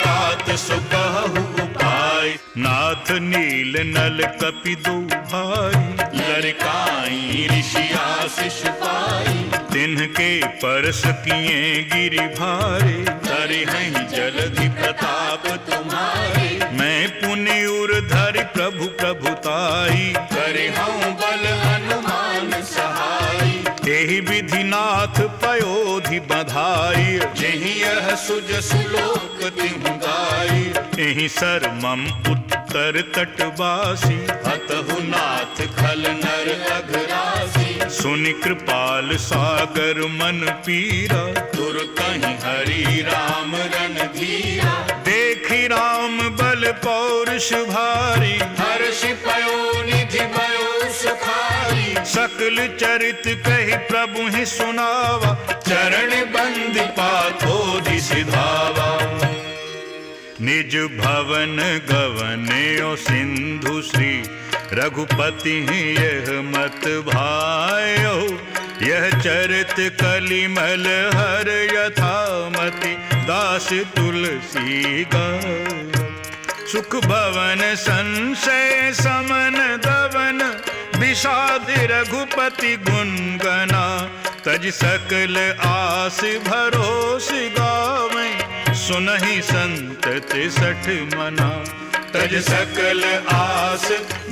तात सो कहु उपाय, नाथ नील नल कपि दो भाई, लड़काई ऋषि आशीष पाई, तिन्हके परस किए गिरि भारे, तरहि जलधि प्रताप तुम्हारे, मैं पुनि उर धरि प्रभु प्रभुताई, करहु बल हनुमान सहाय, तेहि विधि नाथ पयोधि बधाई, जेहि यह सुजसु लोक तिहुँ गाई, एहि सर मम उत्तर तटवासी, हतहु नाथ खल नर अघरासी, सुनि कृपाल सागर मन पीरा, तुरतहि हरि राम रणधीरा, देखि राम बल पौरुष भारी, हर्ष पयो निधि भयो सुखारी, सकल चरित कहि प्रभु ही सुनावा, चरण बंद पाथोधि सिधावा, निज भवन गवन्यो सिंधु श्री रघुपति यह मत भायो, यह चरित कलिमल हर यथामति, दास तुलसी गाय, सुख भवन संशय समन दवन, विषाद रघुपति गुण गना, तज सकल आस भरोस गावे, सुनहि संतति 60 मना, तज सकल आस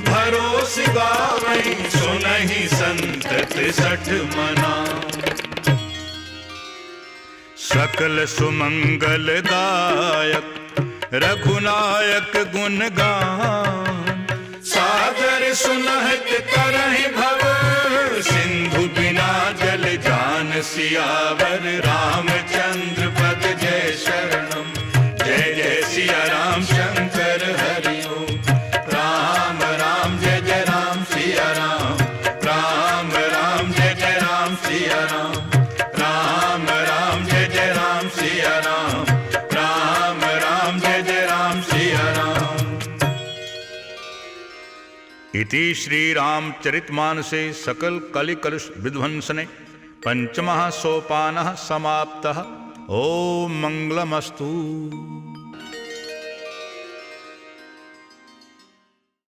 भरोस गावै, सुनहि संतति 60 मना, सकल सुमंगल दायक रघुनायक गुण गान, सागर सुनहत करहि भव, सिंधु बिना जल जान सियावर, रामचंद्र पद जय शरणम, जय जय सिया राम शंकर हरि ओम, राम राम जय जय राम सिया राम, राम राम जय जय राम सिया राम, राम राम जय जय राम सिया राम, राम राम जय जय राम सिया राम। इति श्री रामचरितमानसे सकल कलि कलुष विध्वंसने पंचमः सोपानः समाप्तः। ओम मंगलमस्तु।